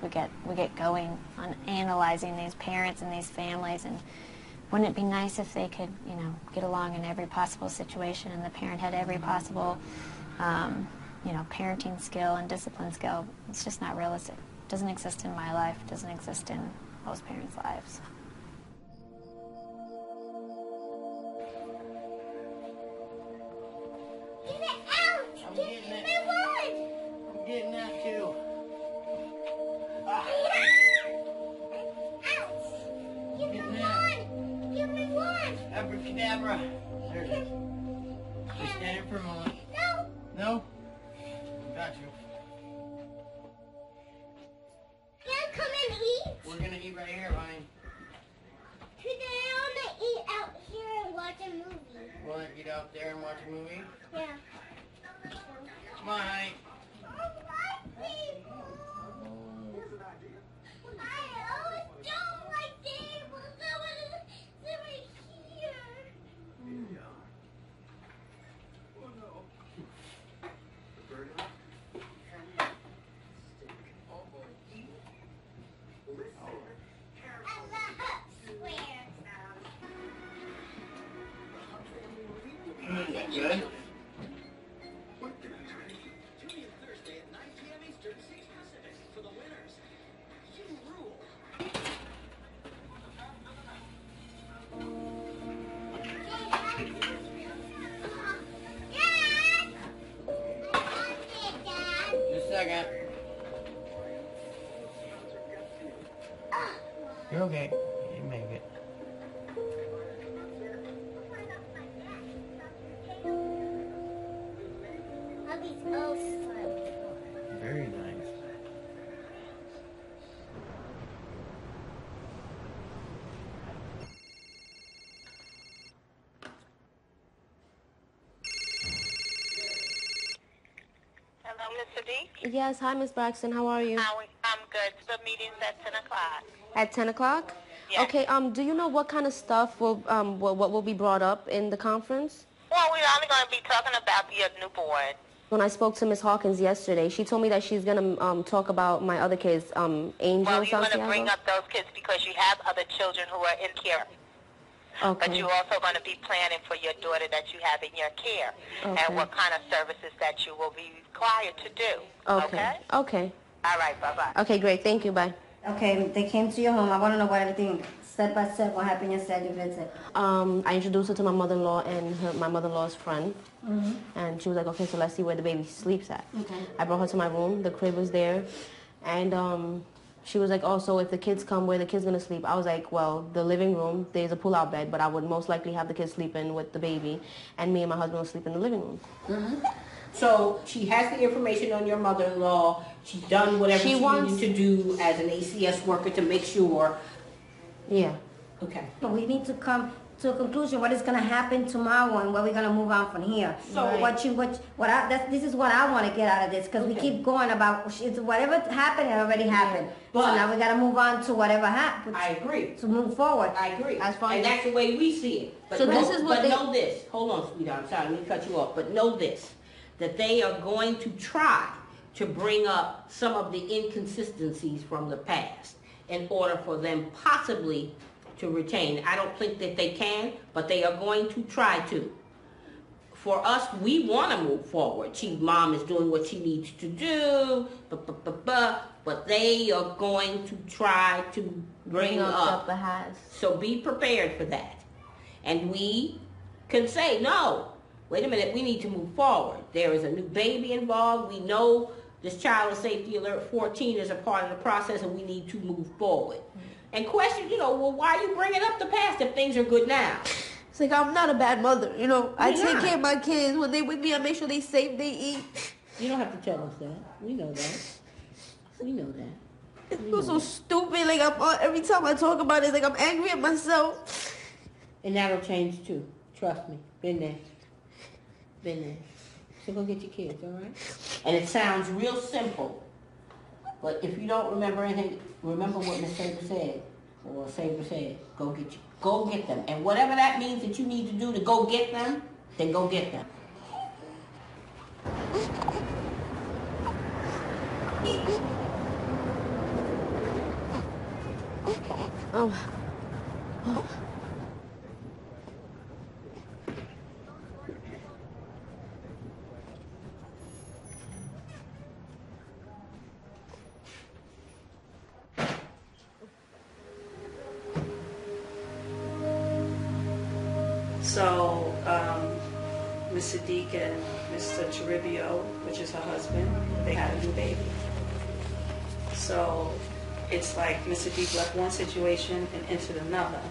we get going on analyzing these parents and these families, and wouldn't it be nice if they could, get along in every possible situation, and the parent had every possible, parenting skill and discipline skill? It's just not realistic. It doesn't exist in my life. It doesn't exist in most parents' lives. Get it out! I'm getting it. I'm getting that too. Abracadabra. There it is. Just stand here for a moment. No. No? Got you. Can I come and eat? We're going to eat right here, Ryan. Today I want to eat out here and watch a movie. You want to eat out there and watch a movie? Yeah. Come on, honey. Good. Just a second. You're okay. You make it. Very nice. Hello, Mr. D. Yes, hi, Miss Braxton. How are you? I'm good. The meeting's at 10 o'clock. At 10 o'clock? Yes. Okay, do you know what kind of stuff what will be brought up in the conference? Well, we're only going to be talking about your newborn. When I spoke to Miss Hawkins yesterday, she told me that she's going to talk about my other kids, Angel, Well, you want to Santiago. bring up those kids because you have other children who are in care. Okay. But you're also going to be planning for your daughter that you have in your care and what kind of services that you will be required to do. Okay. Okay. All right, bye-bye. Okay, great. Thank you. Bye. Okay, they came to your home. I want to know what everything, step by step, what happened yesterday at your visit. I introduced her to my mother-in-law and my mother-in-law's friend. Mm-hmm. And she was like, okay, so let's see where the baby sleeps at. Okay. I brought her to my room. The crib was there. And she was like, oh, so if the kids come, where the kids going to sleep? I was like, well, the living room, there's a pull-out bed, but I would most likely have the kids sleep in with the baby. And me and my husband will sleep in the living room. Mm-hmm. So she has the information on your mother-in-law. She's done whatever she needed to do as an ACS worker to make sure. Yeah. Okay. But we need to come to a conclusion. What is going to happen tomorrow and where we're going to move on from here. So this is what I want to get out of this because we keep going about whatever happened, it already happened. But so now we got to move on to whatever happened. I agree. To move forward. I agree. As far and as that's the way we see it. But so this is what know this. Hold on, sweetheart. I'm sorry, let me cut you off. But know this, that they are going to try to bring up some of the inconsistencies from the past in order for them possibly to retain. I don't think that they can, but they are going to try to. For us, we want to move forward. Mom is doing what she needs to do, but they are going to try to bring up the has. So be prepared for that. And we can say, no, wait a minute, we need to move forward. There is a new baby involved. We know this child is safety alert 14 is a part of the process, and we need to move forward. And question, well, why are you bringing up the past if things are good now? It's like, I'm not a bad mother, I take care of my kids. When they with me, I make sure they safe, they eat. You don't have to tell us that. We know that. We know that. It feels so stupid. Like, every time I talk about it, it's like I'm angry at myself. And that'll change too. Trust me. Been there. Been there. So go get your kids, all right? And it sounds real simple. But if you don't remember anything, remember what Miss Saber said, or Saber said, go get them. And whatever that means that you need to do to go get them, then go get them. Oh. So, Ms. Sadiq and Mr. Toribio, which is her husband, they had a new baby. So, it's like Ms. Sadiq left one situation and entered another.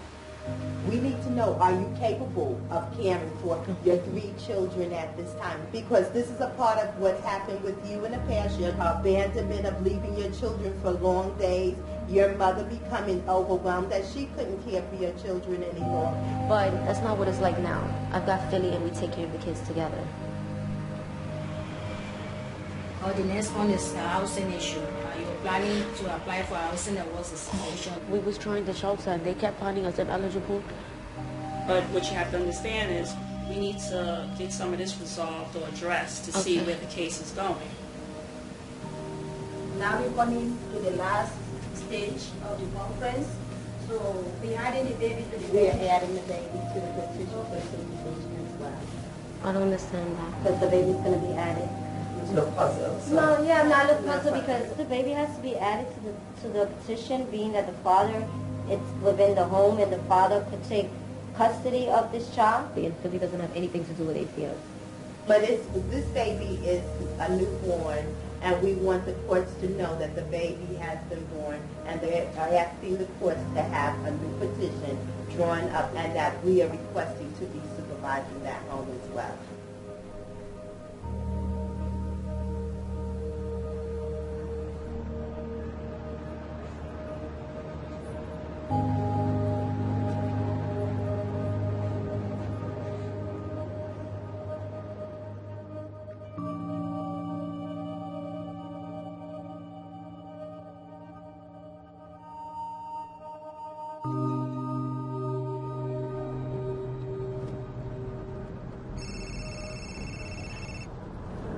We need to know, are you capable of caring for your 3 children at this time? Because this is a part of what happened with you in the past, your abandonment of leaving your children for long days, your mother becoming overwhelmed that she couldn't care for your children anymore. But that's not what it's like now. I've got Philly and we take care of the kids together. Oh, the next one is a housing issue. Are you planning to apply for housing, or what's the situation? We was trying to shelter and they kept finding us ineligible. But what you have to understand is we need to get some of this resolved or addressed to see where the case is going. Now we're coming to the last stage of the conference. So we adding the baby to the We are adding the baby to the petition for certification as well. I don't understand that. Because the baby's going to be added. No puzzle. So. No, yeah, not a puzzle because the baby has to be added to the petition, being that the father, it's within the home and the father could take custody of this child. And Philly doesn't have anything to do with ACS. But this baby is a newborn, and we want the courts to know that the baby has been born, and they are asking the courts to have a new petition drawn up, and that we are requesting to be supervising that home as well.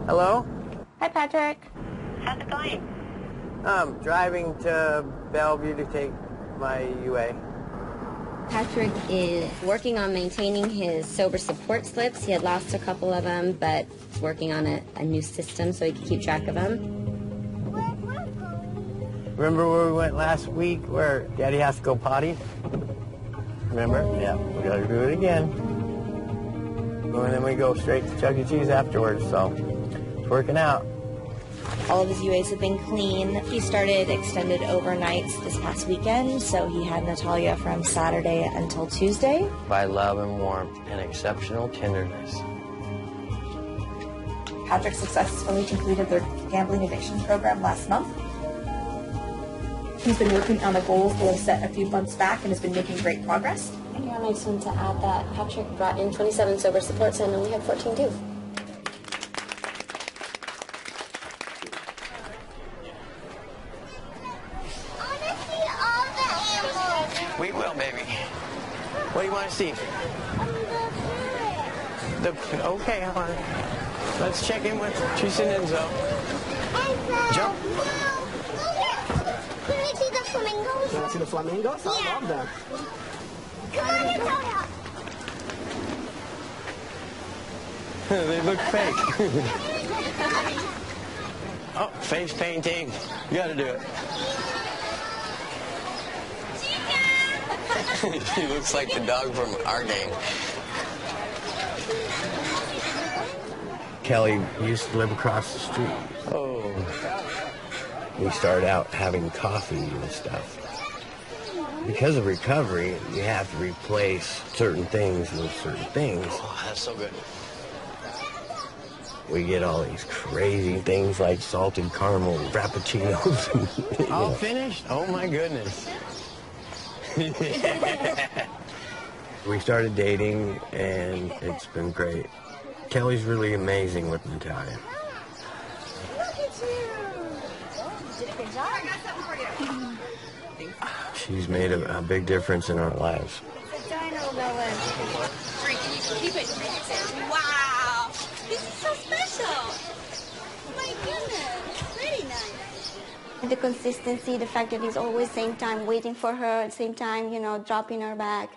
Hello? Hi, Patrick. How's it going? Driving to Bellevue to take my UA. Patrick is working on maintaining his sober support slips. He had lost a couple of them, but working on a new system so he can keep track of them. Remember where we went last week where Daddy has to go potty? Remember? Yeah, we gotta do it again. And then we go straight to Chuck E. Cheese afterwards, so it's working out. All of his UAs have been clean. He started extended overnights this past weekend, so he had Natalia from Saturday until Tuesday. By love and warmth and exceptional tenderness. Patrick successfully completed their gambling addiction program last month. He's been working on the goals that were set a few months back and has been making great progress. Yeah, I just wanted to add that Patrick brought in 27 sober supports and only had 14 due. We will, baby. What do you want to see? Okay, hold on. Let's check in with Teresa and Enzo. Jump. Can we see the flamingos? You want to see the flamingos? Yeah. I love them. Come on, Natalia. They look fake. Oh, face painting. You gotta do it. He looks like the dog from our game. Kelly used to live across the street. Oh. We started out having coffee and stuff. Because of recovery, you have to replace certain things with certain things. Oh, that's so good. We get all these crazy things like salted caramel frappuccinos. All finished? Oh my goodness. We started dating and it's been great. Kelly's really amazing with Natalia. Look at you. Did a good job. I got something for you. She's made a big difference in our lives. It's a dino, Nolan. Keep it. Wow. This is so special. My goodness. Pretty nice. The consistency, the fact that he's always same time waiting for her, at the same time, you know, dropping her back.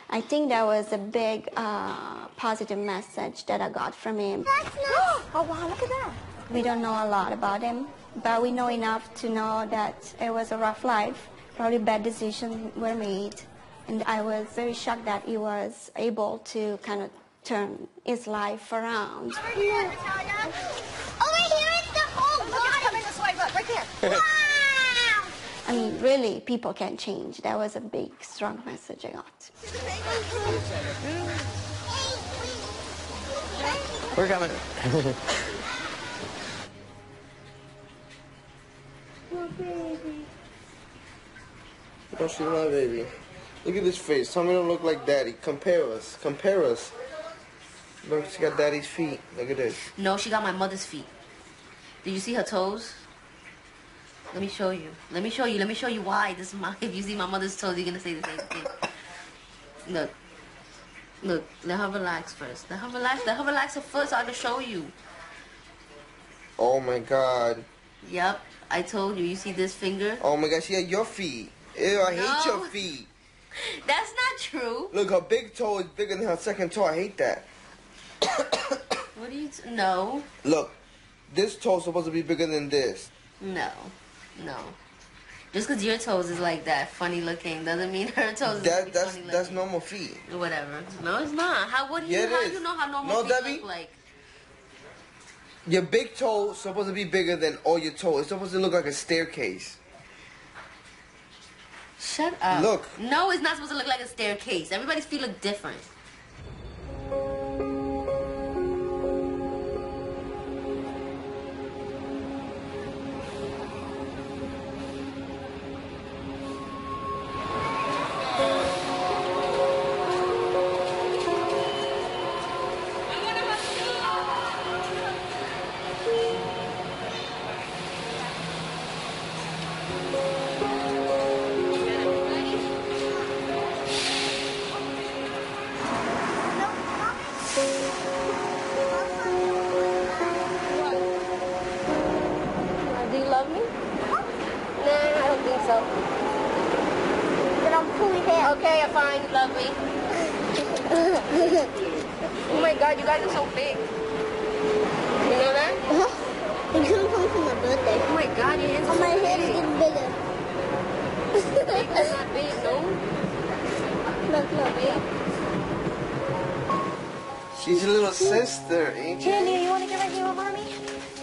I think that was a big positive message that I got from him. That's nice. Oh, wow, look at that. We don't know a lot about him, but we know enough to know that it was a rough life. Probably bad decisions were made. And I was very shocked that he was able to kind of turn his life around. Over here, Natalia. Over here is the whole body. Coming this way, look, right there. Wow! I mean, really, people can change. That was a big, strong message I got. We're coming. My baby. Oh, she's my baby. Look at this face. Tell me I don't look like Daddy. Compare us. Compare us. Look, she got Daddy's feet. Look at this. No, she got my mother's feet. Did you see her toes? Let me show you. Let me show you. Let me show you why. This is my. If you see my mother's toes, you're gonna say the same thing. Look. Look. Let her relax first. Let her relax. Let her relax her foot so I can show you. Oh my God. Yep. I told you. You see this finger? Oh my God. She had your feet. Ew, I hate your feet. That's not true. Look, her big toe is bigger than her second toe. I hate that. What do you... No. Look, this toe is supposed to be bigger than this. No. No. Just because your toes is like that, funny looking, doesn't mean her toes is funny looking. That's normal feet. Whatever. No, it's not. How would you? Yeah, How do you know how normal feet Debbie? look like? Your big toe is supposed to be bigger than all your toes. It's supposed to look like a staircase. Shut up. Look. No, it's not supposed to look like a staircase. Everybody's feet look different. love me? Oh my God, you guys are so big. You know that? It's gonna come for my birthday. Oh my God, your hands are so my big. head is getting bigger. That's not big, no? Look. She's your little sister, ain't she? Jenny, you want to get right here with mommy?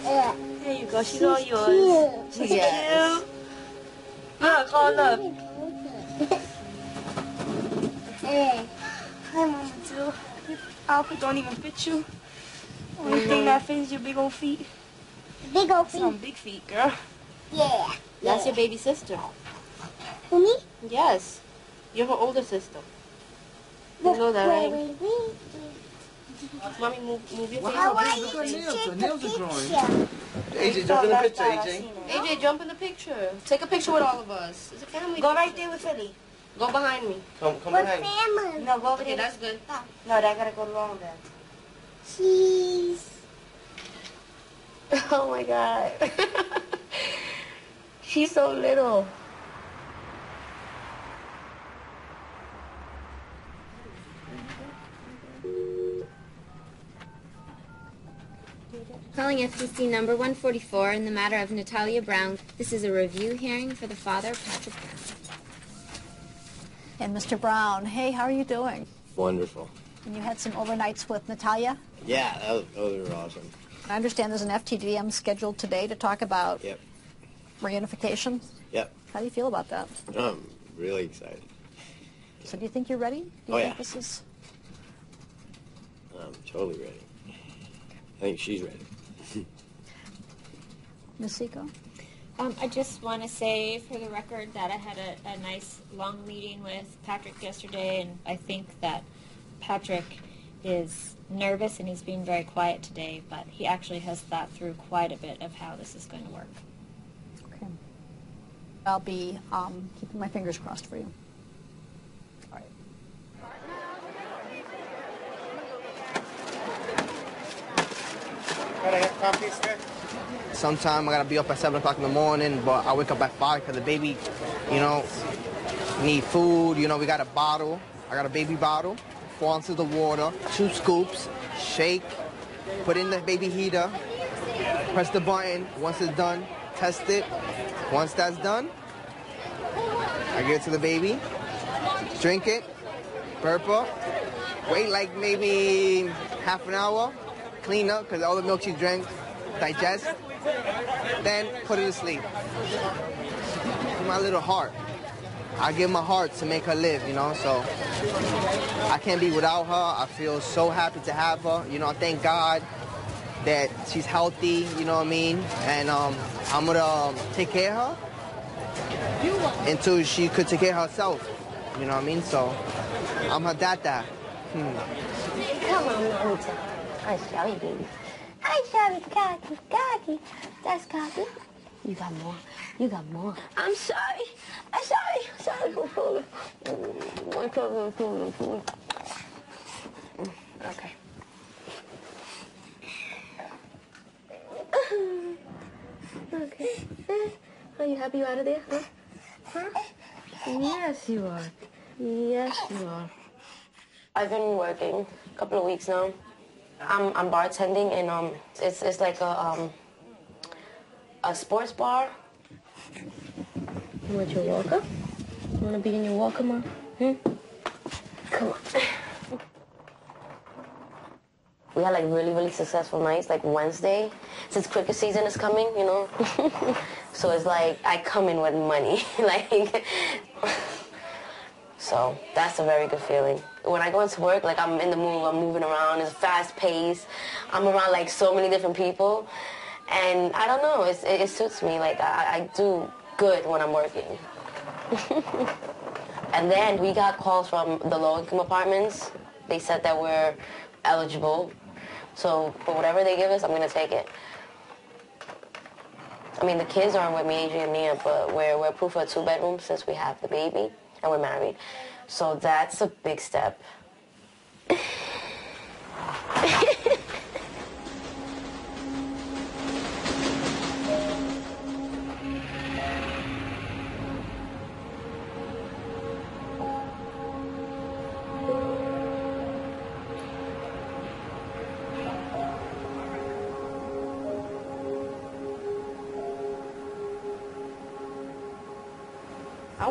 Yeah. There you go. She's all yours. She's cute. Look, oh look. Hey. Hi, Mama too. Your outfit don't even fit you. Only thing that fits is your big old feet. Big old feet. Some big feet, girl. Yeah. That's your baby sister. For me? Yes. You're her older sister. You know that, right? Mommy, move your face. I want you Look at to nails. take Her the nails are growing. picture. AJ, jump in the picture, AJ. AJ, jump in the picture. Take a picture with all of us. It's a family. Go right there with Philly. Go behind me. Come We're behind me. family. No, go over Okay, there. that's good. No, that gotta go along with that. Cheese. Oh my God. She's so little. Calling FCC number 144 in the matter of Natalia Brown. This is a review hearing for the father, Patrick Brown. And Mr. Brown, hey, how are you doing? Wonderful. And you had some overnights with Natalia? Yeah, those were awesome. I understand there's an FTDM scheduled today to talk about Yep. reunification. Yep. How do you feel about that? I'm really excited. So do you think you're ready? Do you think this is... I'm totally ready. I think she's ready. Ms. Seco? I just want to say for the record that I had a nice long meeting with Patrick yesterday, and I think that Patrick is nervous and he's being very quiet today, but he actually has thought through quite a bit of how this is going to work. Okay. I'll be keeping my fingers crossed for you. All right. Can I get coffee, sir? Sometime I gotta be up at 7 o'clock in the morning, but I wake up at 5 because the baby, need food. We got a bottle. I got a baby bottle, 4 ounces of water, 2 scoops, shake, put in the baby heater, press the button. Once it's done, test it. Once that's done, I give it to the baby, drink it, burp up, wait like maybe half an hour, clean up because all the milk she drank, digest, then put her to sleep. My little heart. I give my heart to make her live, so I can't be without her. I feel so happy to have her. I thank God that she's healthy, you know what I mean? And I'm gonna take care of her until she could take care of herself, you know what I mean? So I'm her dada. Come on, Mamita. I shall you, baby. I shall be cocky. That's cocky. You got more. You got more. I'm sorry. Sorry. Okay. Okay. Are you happy you're out of there? Huh? Yes, you are. Yes, you are. I've been working a couple of weeks now. I'm bartending, and it's like a sports bar. You want your walker? You want to be in your walker, Mom? Come on. We had like really successful nights, like Wednesday, since cricket season is coming, So it's like I come in with money, so that's a very good feeling. When I go into work, like I'm in the mood, I'm moving around, it's fast paced, I'm around like so many different people, and I don't know, it suits me. Like I do good when I'm working. And then we got calls from the low-income apartments. They said that we're eligible. So for whatever they give us, I'm going to take it. I mean, the kids aren't with me, AJ and Nia, but we're approved for a 2-bedroom since we have the baby and we're married. So that's a big step.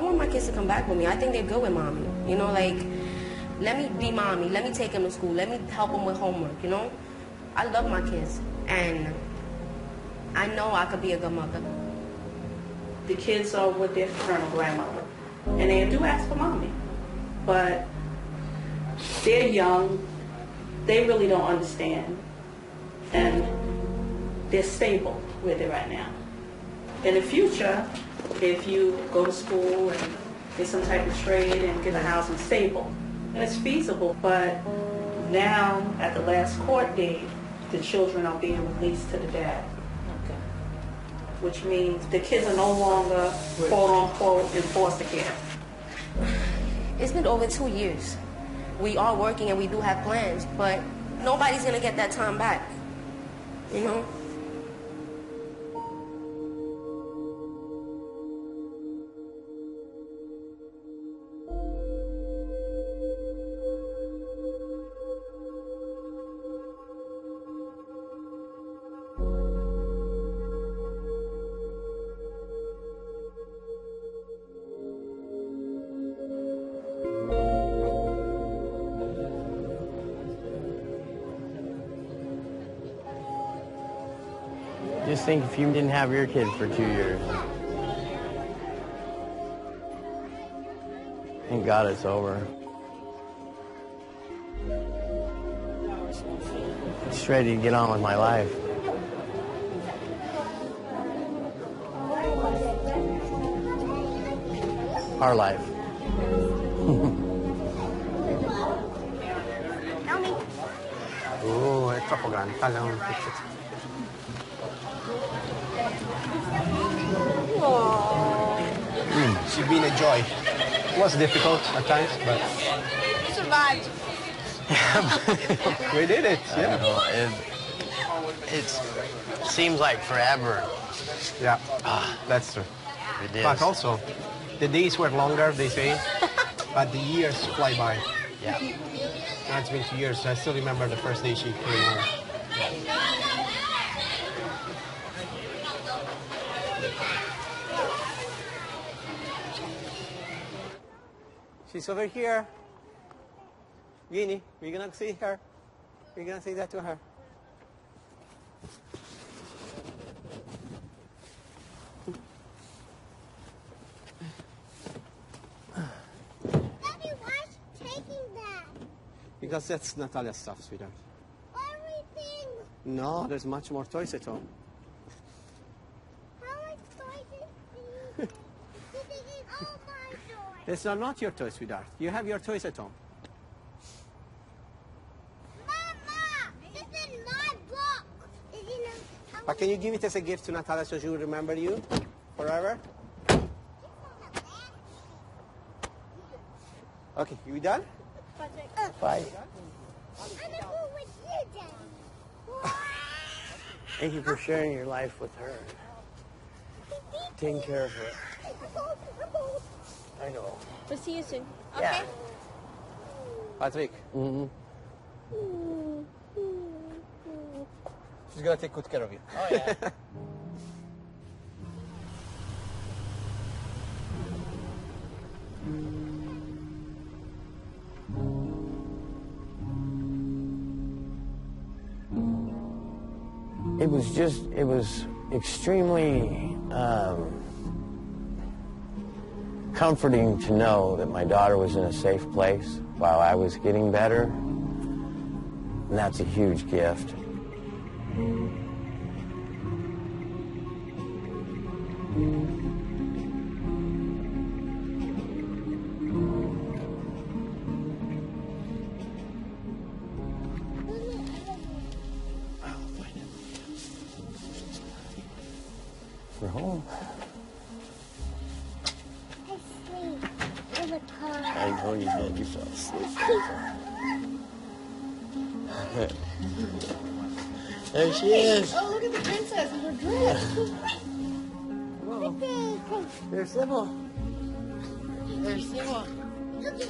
want my kids to come back with me. I think they're good with mommy. You know, like, let me be mommy. Let me take them to school. Let me help them with homework, you know? I love my kids, and I know I could be a good mother. The kids are with their paternal grandmother, and they do ask for mommy, but they're young, they really don't understand, and they're stable where they're at now. In the future, if you go to school and get some type of trade and get a house and stable, and it's feasible, but now at the last court date, the children are being released to the dad. Which means the kids are no longer, quote unquote, in foster care. It's been over 2 years. We are working and we do have plans, but nobody's gonna get that time back, you know? Just think if you didn't have your kid for 2 years. Thank God it's over. Just ready to get on with my life. Our life. Oh, è troppo grande. Taglia un pezzetto. She's been a joy. It was difficult at times, but You survived. we did it. Yeah. I know, it seems like forever. Yeah, that's true. It is. But also, the days were longer, they say, but the years fly by. Yeah. Now it's been 2 years. I still remember the first day she came home. She's over here. Guinea, we're gonna see her. We're gonna say that to her. Daddy, why is she taking that? Because that's Natalia's stuff, sweetheart. Everything. No, there's much more toys at home. How much toys is she? She's taking all my toys. These are not your toys, sweetheart. You have your toys at home. Mama, this is my book. But can you give it as a gift to Natalia so she will remember you forever? Okay, you done? Bye. I'm gonna go with you, Daddy. Thank you for sharing your life with her. Taking care of her. I know. We'll see you soon. Yeah. Patrick. Mm-hmm. She's gonna take good care of you. Oh, yeah. It was extremely comforting to know that my daughter was in a safe place while I was getting better. And that's a huge gift. We're home. I sleep in the car. I know you did. You fell asleep. There she is. Oh, look at the princess in her dress. Whoa. There's Sybil. There's Sybil. Look at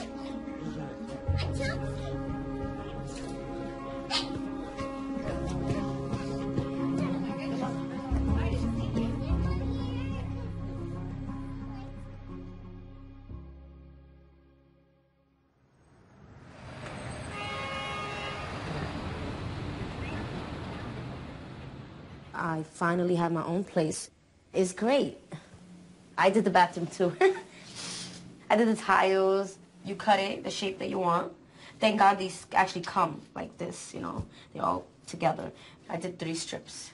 I finally have my own place. It's great. I did the bathroom too. I did the tiles. You cut it the shape that you want. Thank God these actually come like this, you know. They're all together. I did 3 strips.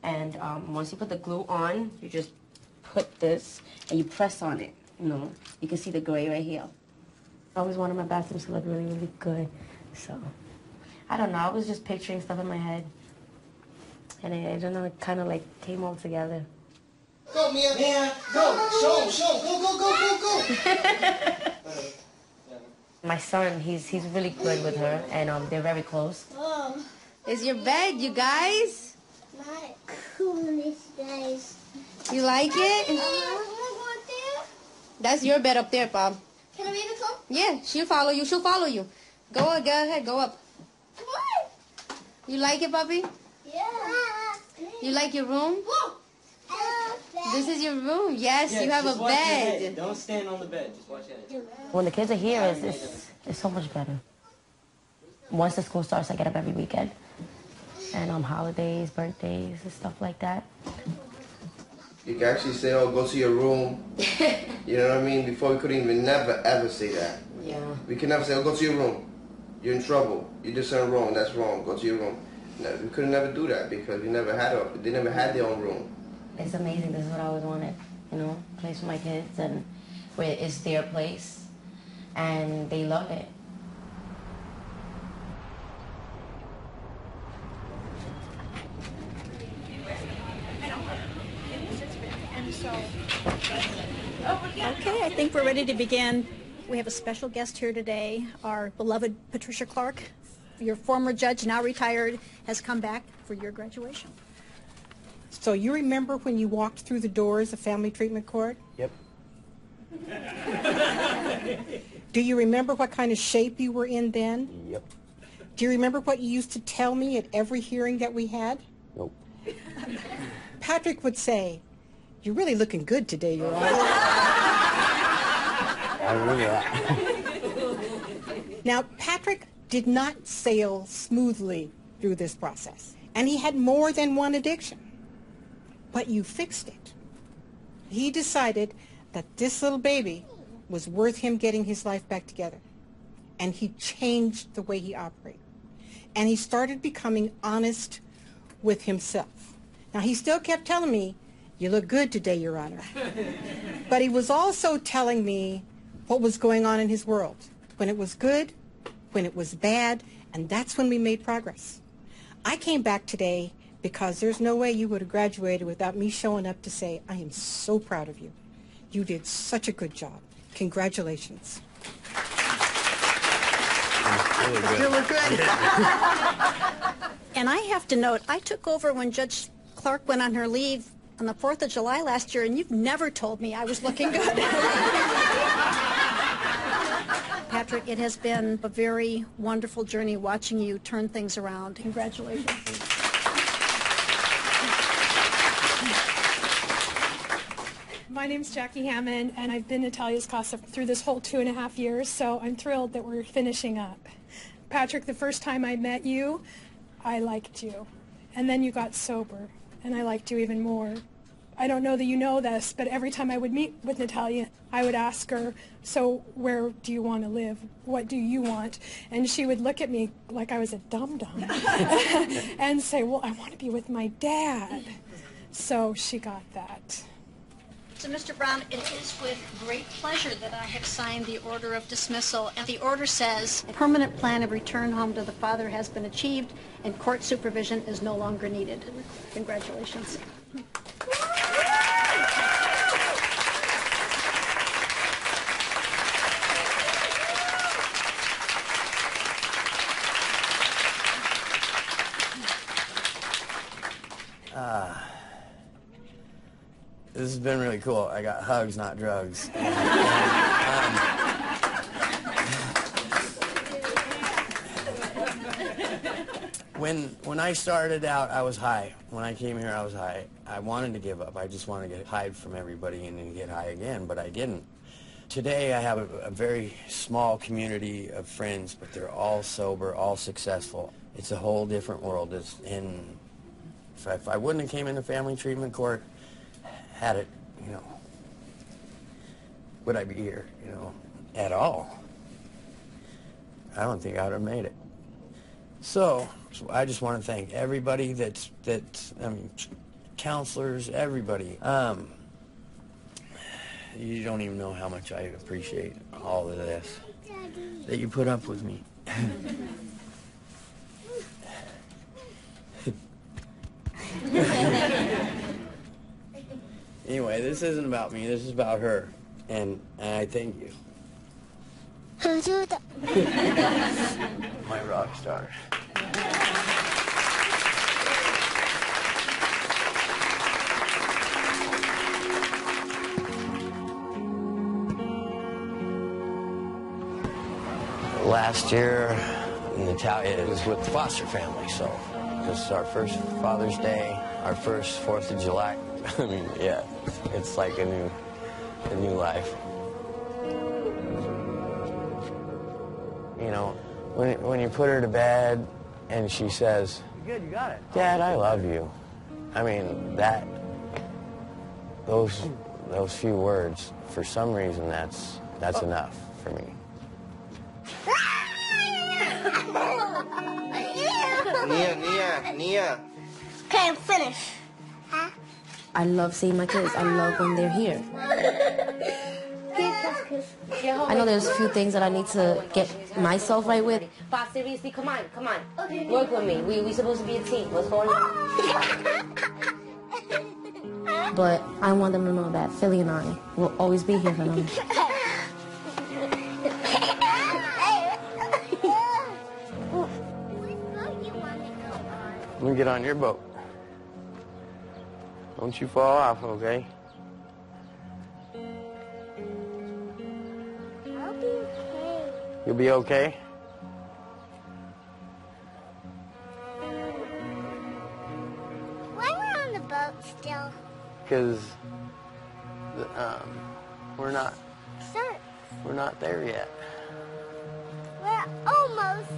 And once you put the glue on, you just put this and you press on it, you know. You can see the gray right here. I always wanted my bathrooms to look really, really good. So, I don't know. I was just picturing stuff in my head. And I don't know, it kind of like came all together. Go, Mia. Mia, go. Show him. Go. My son, he's really good with her, and they're very close. It's your bed, you guys. My coolest guys. You like it? I want to go up there. That's your bed up there, Bob. Can I be able to come? Yeah, she'll follow you. She'll follow you. Go ahead, go up. What? You like it, puppy? Yeah. You like your room? This is your room. Yes, you have a bed. Don't stand on the bed. Just watch it. When the kids are here, it's so much better. Once the school starts, I get up every weekend. And on holidays, birthdays, and stuff like that. You can actually say, oh, go to your room. You know what I mean? Before we couldn't even never, ever say that. Yeah. We can never say, oh, go to your room. You're in trouble. You did something wrong. That's wrong. Go to your room. No, we could never do that because they never had their own room. It's amazing. This is what I always wanted, you know, a place for my kids, and where it's their place, and they love it. Okay, I think we're ready to begin. We have a special guest here today. Our beloved Patricia Clark, your former judge, now retired, has come back for your graduation. So you remember when you walked through the doors of Family Treatment Court? Yep. Do you remember what kind of shape you were in then? Yep. Do you remember what you used to tell me at every hearing that we had? Nope. Patrick would say, "You're really looking good today, Your Honor." I remember that. Now, Patrick did not sail smoothly through this process, and he had more than one addiction. But you fixed it. He decided that this little baby was worth him getting his life back together. And he changed the way he operated. And he started becoming honest with himself. Now, he still kept telling me, "You look good today, Your Honor." But he was also telling me what was going on in his world. When it was good, when it was bad, and that's when we made progress. I came back today because there's no way you would have graduated without me showing up to say, "I am so proud of you. You did such a good job. Congratulations." Really good. You look good. And I have to note, I took over when Judge Clark went on her leave on the 4th of July last year, and you've never told me I was looking good. Patrick, it has been a very wonderful journey watching you turn things around. Congratulations. My name's Jackie Hammond, and I've been Natalia's CASA through this whole 2.5 years, so I'm thrilled that we're finishing up. Patrick, the first time I met you, I liked you. And then you got sober, and I liked you even more. I don't know that you know this, but every time I would meet with Natalia, I would ask her, "So where do you want to live? What do you want?" And she would look at me like I was a dum-dum and say, "Well, I want to be with my dad." So she got that. So, Mr. Brown, it is with great pleasure that I have signed the order of dismissal. And the order says, "A permanent plan of return home to the father has been achieved and court supervision is no longer needed." Congratulations. This has been really cool. I got hugs, not drugs. When I started out, I was high. When I came here, I was high. I wanted to give up. I just wanted to hide from everybody and then get high again, but I didn't. Today, I have a very small community of friends, but they're all sober, all successful. It's a whole different world, and If I wouldn't have came into family treatment court, had it, you know, would I be here, you know, at all? I don't think I would have made it. So I just want to thank everybody that's counselors, everybody. You don't even know how much I appreciate all of this, that you put up with me. Anyway, this isn't about me, this is about her, and I thank you. My rock star. Last year, Natalia was with the foster family, so this is our first Father's Day, our first 4th of July. I mean, yeah, it's like a new life. You know, when you put her to bed and she says, "Good, you got it. Dad, I love you." I mean, those few words, for some reason, that's enough for me. Nia. Okay, I'm finished. Huh? I love seeing my kids. I love when they're here. I know there's a few things that I need to get myself right with. Boss, seriously, come on. Work with me. We supposed to be a team. What's going on? But I want them to know that Philly and I will always be here for them. Let me get on your boat. Don't you fall off, okay? I'll be okay. You'll be okay? Why we're on the boat still? Because we're not there yet. We're almost.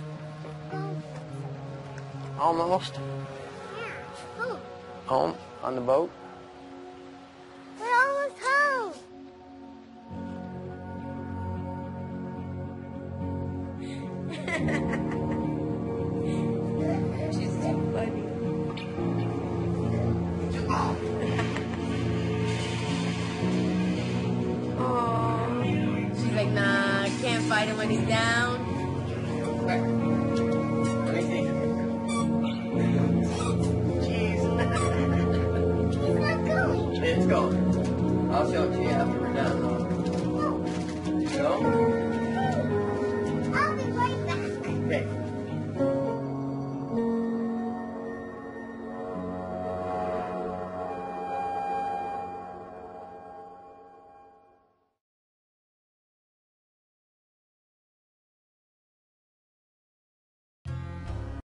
Almost? Yeah. Ooh. Home on the boat? We're almost home. She's so funny. Oh, she's like, nah, I can't fight him when he's down. It's going. I'll show it to you after.